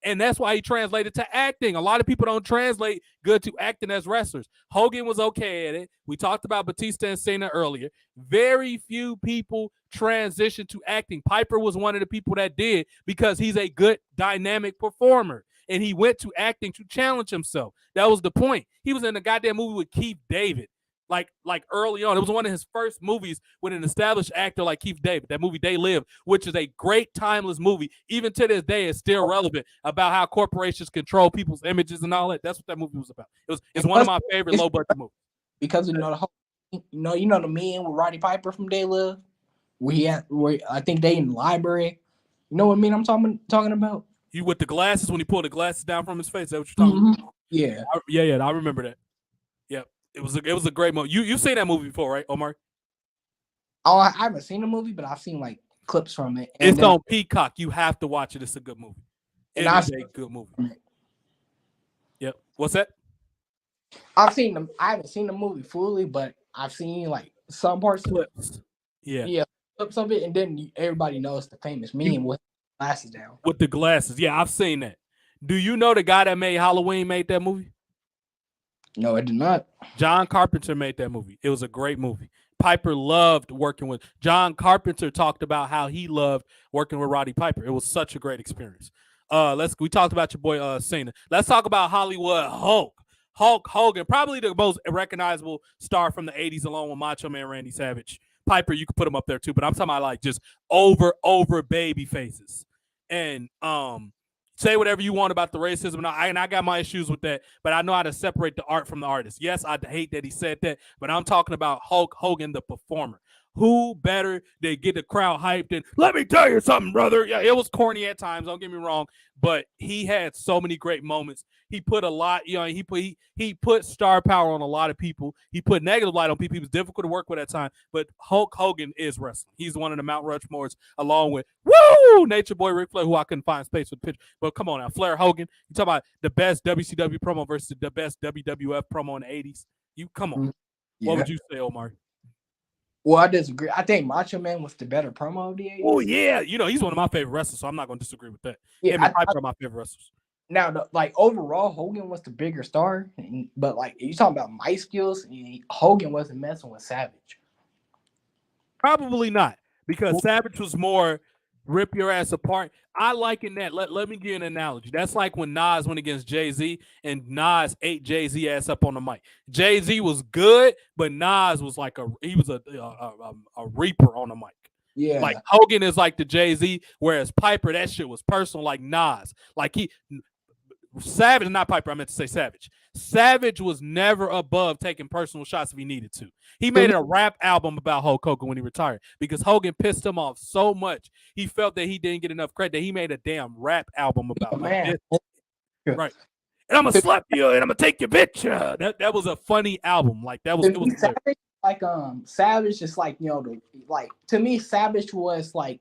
And that's why he translated to acting. A lot of people don't translate good to acting as wrestlers. Hogan was okay at it. We talked about Batista and Cena earlier. Very few people transition to acting. Piper was one of the people that did because he's a good dynamic performer. And he went to acting to challenge himself. That was the point. He was in a goddamn movie with Keith David. Like early on. It was one of his first movies with an established actor like Keith David. That movie, They Live, which is a great timeless movie. Even to this day, it's still relevant about how corporations control people's images and all that. That's what that movie was about. It's one of my favorite low budget movies. Because the whole, the meme with Roddy Piper from They Live, where I think they in the library. You know what meme I'm talking about? You with the glasses when he pulled the glasses down from his face. Is that what you're talking about? Yeah. Yeah. I remember that. Yep. It was a great movie. You've seen that movie before, right, Omar? Oh, I haven't seen the movie, but I've seen like clips from it. It's on Peacock. You have to watch it. It's a good movie. It's a good movie. Yep. What's that? I haven't seen the movie fully, but I've seen like some parts clips. Of it. Yeah, clips of it, and then everybody knows the famous meme with the glasses down. With the glasses, yeah, I've seen that. Do you know the guy that made Halloween made that movie? No, I did not. John Carpenter made that movie. It was a great movie. Piper loved working with John Carpenter. Talked about how he loved working with Roddy Piper. It was such a great experience. We talked about your boy Cena. Let's talk about Hollywood Hulk Hogan, probably the most recognizable star from the 80s, along with Macho Man Randy Savage. Piper, you could put him up there too, but I'm talking about like just over baby faces. And say whatever you want about the racism, and I got my issues with that, but I know how to separate the art from the artist. Yes, I hate that he said that, but I'm talking about Hulk Hogan, the performer. Who better to get the crowd hyped? And let me tell you something, brother. Yeah, it was corny at times. Don't get me wrong, but he had so many great moments. He put a lot, he put star power on a lot of people. He put negative light on people. He was difficult to work with at times, but Hulk Hogan is wrestling. He's one of the Mount Rushmores, along with Nature Boy Ric Flair, who I couldn't find space for the picture. But come on now, Flair Hogan. You talk about the best WCW promo versus the best WWF promo in the 80s. You come on. Yeah. What would you say, Omar? Well, I disagree. I think Macho Man was the better promo of the 80s. Oh, yeah. He's one of my favorite wrestlers, so I'm not going to disagree with that. Yeah, Piper are my favorite wrestlers. Now, overall, Hogan was the bigger star. But, you talking about mic skills, Hogan wasn't messing with Savage. Probably not. because Savage was more rip your ass apart. I liken that. Let me give you an analogy. That's like when Nas went against Jay-Z and Nas ate Jay-Z ass up on the mic. Jay-Z was good, but Nas was like a reaper on the mic. Yeah. Like Hogan is like the Jay-Z, whereas Piper, that shit was personal like Nas. Like Savage, not Piper, I meant to say Savage. Savage was never above taking personal shots if he needed to. He made a rap album about Hulk Hogan when he retired because Hogan pissed him off so much. He felt that he didn't get enough credit that he made a damn rap album about man. Right. And I'm gonna slap you and I'm gonna take your bitch. That was a funny album. Like that was, it was Savage, like Savage is like, you know, like to me, Savage was like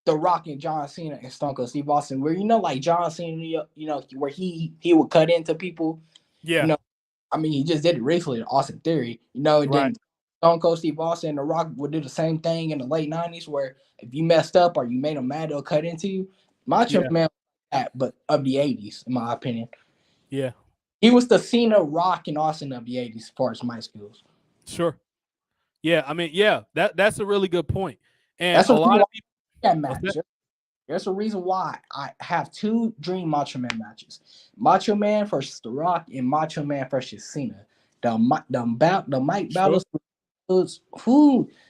The Rock and John Cena and Stone Cold Steve Austin, where, you know, like John Cena, you know, where he would cut into people. Yeah. You know, I mean, he just did it recently in Austin Theory, you know, and then Stone Cold Steve Austin and The Rock would do the same thing in the late 90s, where if you messed up or you made them mad, they'll cut into you. Macho Man, but of the 80s, in my opinion. Yeah. He was the Cena, Rock, and Austin of the 80s as far as my skills. Sure. Yeah, I mean, yeah, that's a really good point. And that's a lot of people that match. There's a reason why I have two dream Macho Man matches: Macho Man versus The Rock and Macho Man versus Cena. The mic battles,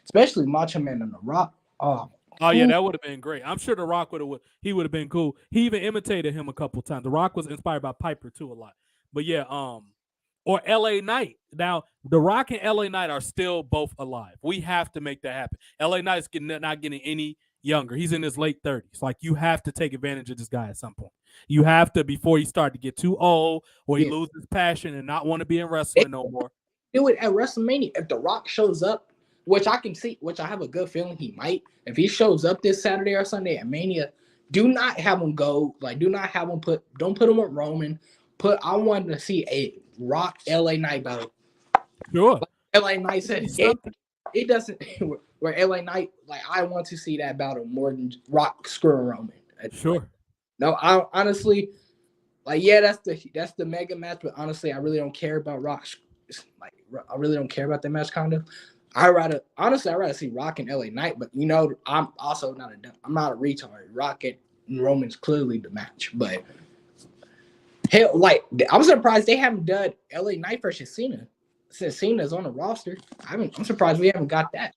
especially Macho Man and The Rock. Oh yeah, that would have been great. I'm sure The Rock would have been cool. He even imitated him a couple times. The Rock was inspired by Piper too a lot. But yeah, or LA Knight. Now, The Rock and LA Knight are still both alive. We have to make that happen. LA Knight's not getting any younger. He's in his late 30s. Like, you have to take advantage of this guy at some point. You have to, before he start to get too old or he loses passion and not want to be in wrestling no more. Do it at WrestleMania. If The Rock shows up, which I can see, which I have a good feeling he might, if he shows up this Saturday or Sunday at Mania, do not have him go, like, do not have him don't put him with Roman. I wanted to see a Rock LA Knight battle. Sure. Like LA Knight said it doesn't, where LA Knight, like, I want to see that battle more than Rock screwing Roman. Sure. Like, no, I honestly, like, yeah, that's the mega match, but honestly, I really don't care about Rock. Like, I really don't care about that match, kind of. I'd rather see Rock and LA Knight, but, you know, I'm also I'm not a retard. Rock and Roman's clearly the match, but hell, like, I'm surprised they haven't done LA Knight versus Cena since Cena's on the roster. I'm surprised we haven't got that.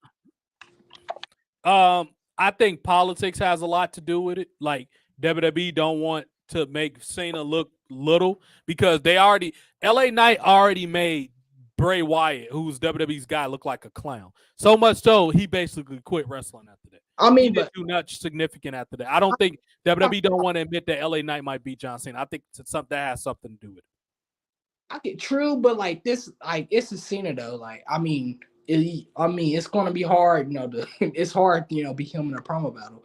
I think politics has a lot to do with it. Like, WWE don't want to make Cena look little because LA Knight already made Bray Wyatt, who's WWE's guy, look like a clown. So much so he basically quit wrestling after that. I mean, he didn't do nothing significant after that. I don't think WWE don't want to admit that LA Knight might beat John Cena. I think that has something to do with it. Okay, true, but like this, like, it's a Cena though. Like, I mean, it's gonna be hard, you know. It's hard, you know, be him in a promo battle.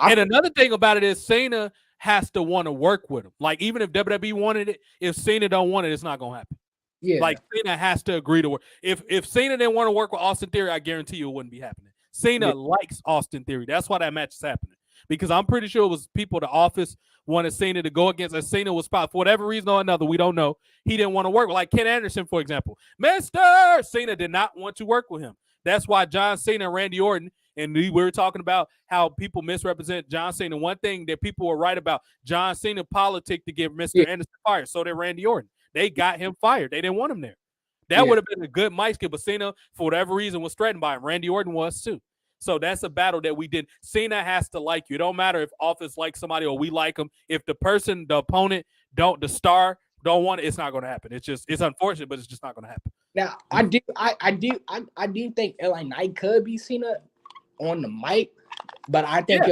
And another thing about it is Cena has to want to work with him. Like, even if WWE wanted it, if Cena don't want it, it's not gonna happen. Yeah, like Cena has to agree to work. If Cena didn't want to work with Austin Theory, I guarantee you it wouldn't be happening. Cena likes Austin Theory. That's why that match is happening. Because I'm pretty sure it was people at the office wanted Cena to go against, and Cena was spot for whatever reason or another. We don't know. He didn't want to work with, like Ken Anderson, for example. Mr. Cena did not want to work with him. That's why John Cena and Randy Orton, and we were talking about how people misrepresent John Cena. One thing that people were right about, John Cena politic to get Mr. Anderson fired. So did Randy Orton. They got him fired. They didn't want him there. That would have been a good mic skill, but Cena, for whatever reason, was threatened by him. Randy Orton was too. So that's a battle that we did. Cena has to like you. It don't matter if Office likes somebody or we like them. If the opponent, the star don't want it, it's not going to happen. It's unfortunate, but it's just not going to happen. Now, I do think LA Knight could be Cena on the mic, but I think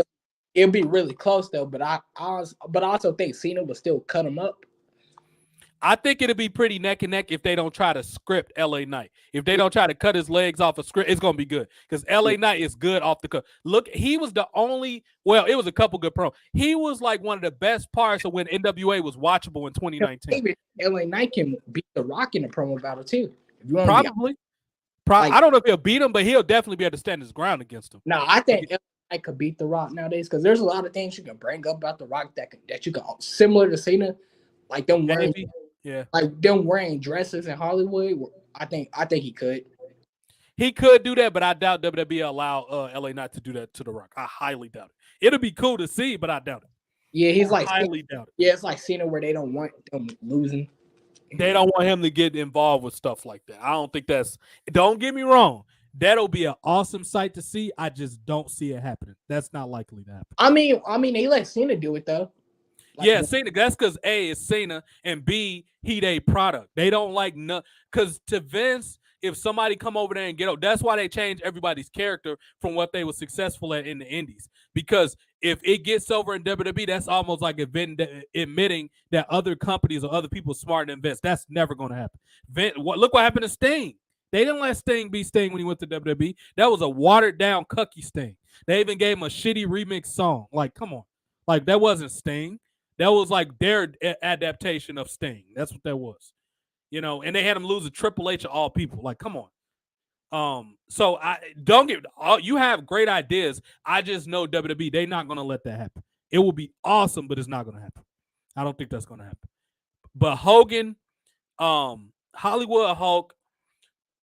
it'll be really close though. But I also think Cena will still cut him up. I think it'll be pretty neck and neck if they don't try to script LA Knight. If they don't try to cut his legs off a script, it's going to be good. Because LA Knight is good off the cut. Look, he was the only, well, it was a couple good promos. He was like one of the best parts of when NWA was watchable in 2019. LA Knight can beat The Rock in a promo battle too. If you want Probably. I don't know if he'll beat him, but he'll definitely be able to stand his ground against him. No, I think LA Knight could beat The Rock nowadays because there's a lot of things you can bring up about The Rock that you can, similar to Cena, like them wearing. Yeah, like them wearing dresses in Hollywood. I think he could. He could do that, but I doubt WWE allow LA Knight to do that to The Rock. I highly doubt it. It'll be cool to see, but I doubt it. Yeah, he's like highly doubt it. Yeah, it's like Cena where they don't want them losing. They don't want him to get involved with stuff like that. I don't think that's. Don't get me wrong. That'll be an awesome sight to see. I just don't see it happening. That's not likely to happen. I mean, they let Cena do it though. Like, yeah, Cena. That's because A is Cena and B he they product. They don't like because to Vince, if somebody come over there and get up, that's why they change everybody's character from what they were successful at in the Indies. Because if it gets over in WWE, that's almost like admitting that other companies or other people smarter than Vince. That's never going to happen. Look what happened to Sting. They didn't let Sting be Sting when he went to WWE. That was a watered down cucky Sting. They even gave him a shitty remix song. Like, come on. Like, that wasn't Sting. That was like their adaptation of Sting. That's what that was. You know, and they had him lose a Triple H of all people. Like, come on. So I don't get you have great ideas. I just know WWE, they're not gonna let that happen. It will be awesome, but it's not gonna happen. I don't think that's gonna happen. But Hogan, Hollywood Hulk,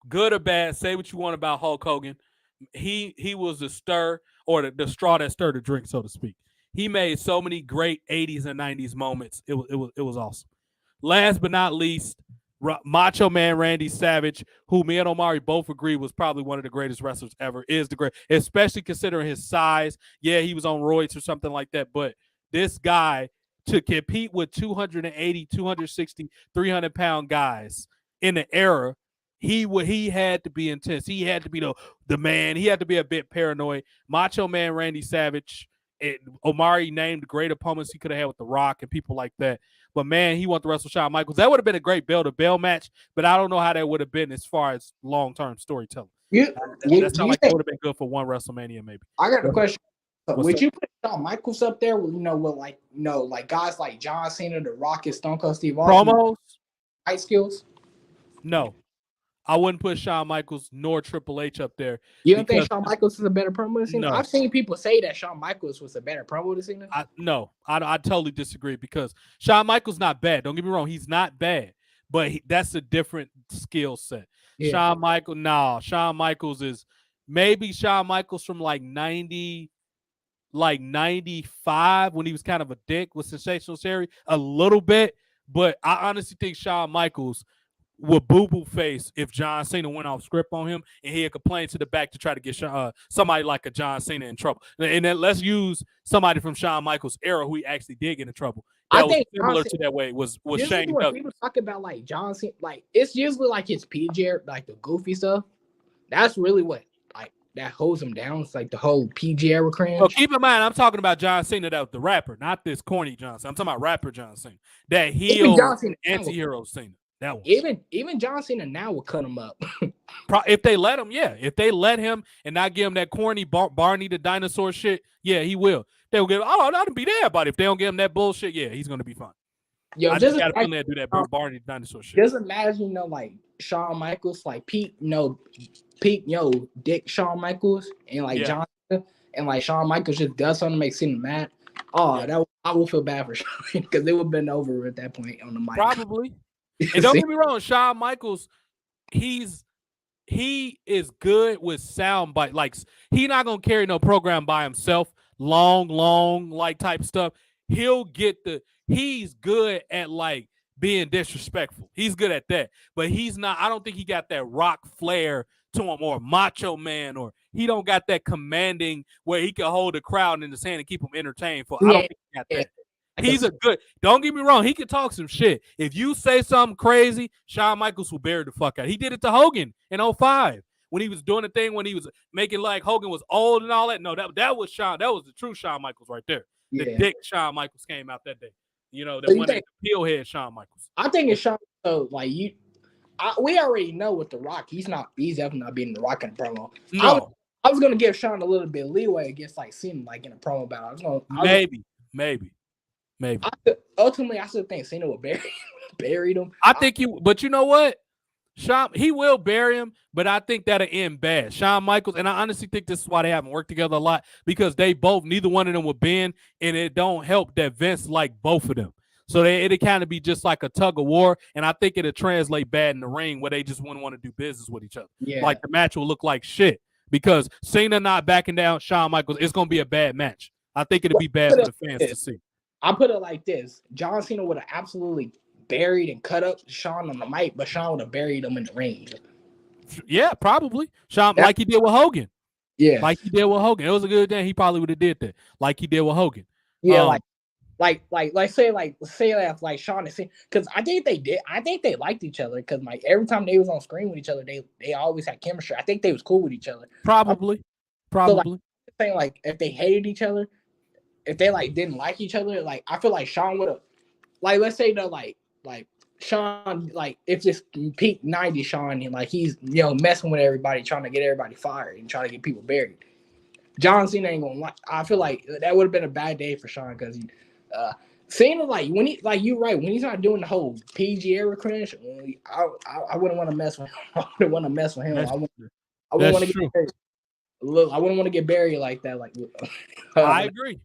good or bad, say what you want about Hulk Hogan. He was the stir or the straw that stirred the drink, so to speak. He made so many great 80s and 90s moments. It was awesome. Last but not least, Macho Man Randy Savage, who me and Omari both agree was probably one of the greatest wrestlers ever, is the great, especially considering his size. Yeah, he was on roids or something like that, but this guy to compete with 280, 260, 300-pound guys in the era, he had to be intense. He had to be the man. He had to be a bit paranoid. Macho Man Randy Savage. Omari named great opponents he could have had with The Rock and people like that. But, man, he wanted to wrestle Shawn Michaels. That would have been a great bell-to-bell match, but I don't know how that would have been as far as long-term storytelling. That sounds like it would have been good for one WrestleMania maybe. I got a question. Would you put Shawn Michaels up there with, with guys like John Cena, The Rock, and Stone Cold Steve Austin? Promos? Fight skills? No. I wouldn't put Shawn Michaels nor Triple H up there. You don't think Shawn Michaels is a better promo than Cena? No. I've seen people say that Shawn Michaels was a better promo than Cena. No, I totally disagree because Shawn Michaels not bad. Don't get me wrong. He's not bad, but that's a different skill set. Yeah. Shawn Michaels is maybe Shawn Michaels from like 95 when he was kind of a dick with Sensational Sherry a little bit. But I honestly think Shawn Michaels would boo-boo face if John Cena went off script on him and he'd complain to the back to try to get somebody like a John Cena in trouble. And then let's use somebody from Shawn Michaels' era who he actually did get in trouble. That was similar to that way was Shane Douglas. People talk about like John Cena, like it's usually like his PG, like the goofy stuff. That's really what like that holds him down. It's like the whole PG era cringe. Well, keep in mind, I'm talking about John Cena, that was the rapper, not this corny John Cena. I'm talking about rapper John Cena. That heel anti-hero Cena. That one. Even John Cena now will cut him up. If they let him, yeah. If they let him and not give him that corny Barney the dinosaur shit, yeah, he will. They will give him, that'll be there, but if they don't give him that bullshit, yeah, he's gonna be fine. Yo, I just gotta feel that do that Barney the dinosaur shit. Just imagine, like Shawn Michaels, like Dick Shawn Michaels, and like John Cena, and like Shawn Michaels just does something to make Cena mad. I will feel bad for Shawn because they would have been over at that point on the mic. Probably. And don't get me wrong, Shawn Michaels, he is good with sound bite. Like he not gonna carry no program by himself, long like type stuff. He's good at like being disrespectful. He's good at that, but he's not. I don't think he got that rock flair to him or Macho Man, or he don't got that commanding where he can hold the crowd in his hand and keep them entertained. I don't think he got that. He's a good. Don't get me wrong. He can talk some shit. If you say something crazy, Shawn Michaels will bury the fuck out. He did it to Hogan in 2005 when he was doing the thing when he was making like Hogan was old and all that. No, that was Shawn. That was the true Shawn Michaels right there. Yeah. The dick Shawn Michaels came out that day. You know, the one that peel head Shawn Michaels. I think it's Shawn. So like we already know with The Rock. He's definitely not being The Rock in a promo. No. I was gonna give Shawn a little bit of leeway against like Cena like in a promo battle. Maybe. Ultimately, I still think Cena will bury them. I think but you know what? He will bury him, but I think that'll end bad. Shawn Michaels, and I honestly think this is why they haven't worked together a lot, because neither one of them will bend, and it don't help that Vince like both of them. So it'd kind of be just like a tug of war, and I think it'll translate bad in the ring where they just wouldn't want to do business with each other. Yeah. Like the match will look like shit because Cena not backing down Shawn Michaels, it's going to be a bad match. I think it'll be bad for the fans to see. I put it like this. John Cena would have absolutely buried and cut up Shawn on the mic, but Shawn would have buried him in the ring. Yeah, probably. Shawn, like he did with Hogan. Yeah. Like he did with Hogan. It was a good thing. He probably would have did that. Like he did with Hogan. Yeah, say that like Shawn and Cena, because I think they did. I think they liked each other because like every time they was on screen with each other, they always had chemistry. I think they was cool with each other. Probably. So, like, saying like if they hated each other, if they like didn't like each other, like I feel like Shawn would have, like let's say the like Shawn, like if this peak 90 Shawn and like he's messing with everybody, trying to get everybody fired and trying to get people buried. John Cena ain't gonna like. I feel like that would have been a bad day for Shawn because Cena, like when he, like you're right, when he's not doing the whole PG era cringe, I wouldn't want to mess with him. I wouldn't want to mess with him. I wouldn't want to get buried. Look, I wouldn't want to get buried like that. Like I agree.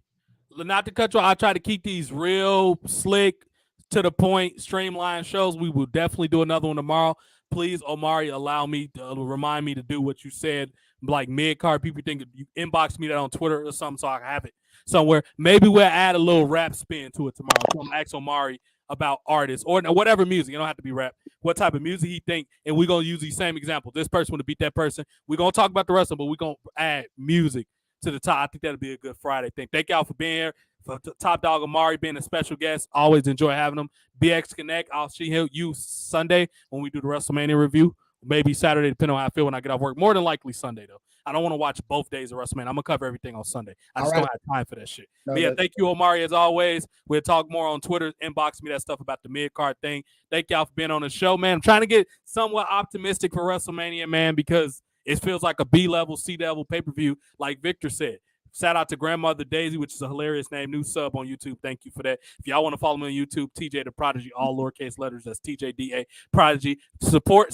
Not to cut you off, I try to keep these real slick, to the point, streamlined shows. We will definitely do another one tomorrow. Please, Omari, allow me to remind me to do what you said, like mid-card. People think you inbox me that on Twitter or something so I can have it somewhere. Maybe we'll add a little rap spin to it tomorrow. So I'm going to ask Omari about artists or whatever music. It don't have to be rap. What type of music he think, and we're going to use the same example. This person would beat that person. We're going to talk about the wrestling, but we're going to add music to the top. I think that'll be a good Friday thing. Thank y'all for being here. For Top Dog Omari being a special guest. Always enjoy having him. BX Connect, I'll see you Sunday when we do the WrestleMania review. Maybe Saturday, depending on how I feel when I get off work. More than likely Sunday, though. I don't want to watch both days of WrestleMania. I'm going to cover everything on Sunday. I just don't have time for that shit. No, but yeah, thank you, Omari, as always. We'll talk more on Twitter. Inbox me that stuff about the mid-card thing. Thank y'all for being on the show, man. I'm trying to get somewhat optimistic for WrestleMania, man, because it feels like a B-level, C-level pay-per-view, like Victor said. Shout out to Grandmother Daisy, which is a hilarious name. New sub on YouTube. Thank you for that. If y'all want to follow me on YouTube, TJ the Prodigy, all lowercase letters. That's TJDA Prodigy. Support.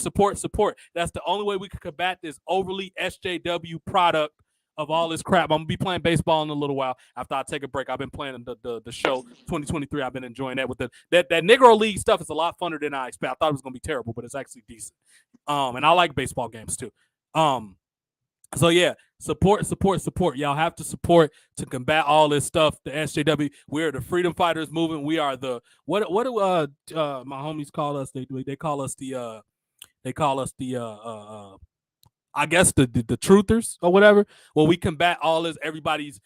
That's the only way we can combat this overly SJW product of all this crap. I'm going to be playing baseball in a little while after I take a break. I've been playing the show 2023. I've been enjoying that. With that Negro League stuff is a lot funner than I expect. I thought it was going to be terrible, but it's actually decent. And I like baseball games too. So yeah, support. Y'all have to support to combat all this stuff. The SJW, we're the Freedom Fighters movement. We are the what do my homies call us? They call us the I guess the truthers or whatever. Well, we combat all this. Everybody's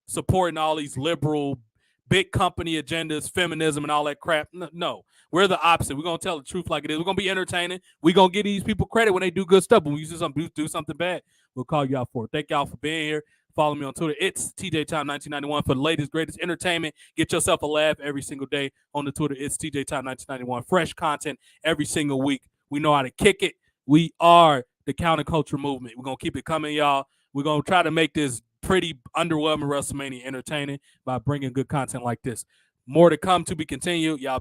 supporting all these liberal big company agendas, feminism, and all that crap. No, we're the opposite. We're going to tell the truth like it is. We're going to be entertaining. We're going to give these people credit when they do good stuff. When we do something bad, we'll call you out for it. Thank y'all for being here. Follow me on Twitter. It's TJ Time 1991 for the latest, greatest entertainment. Get yourself a laugh every single day on the Twitter. It's TJ Time 1991. Fresh content every single week. We know how to kick it. We are the counterculture movement. We're going to keep it coming, y'all. We're going to try to make this pretty underwhelming WrestleMania entertaining by bringing good content like this. More to come, to be continued. Y'all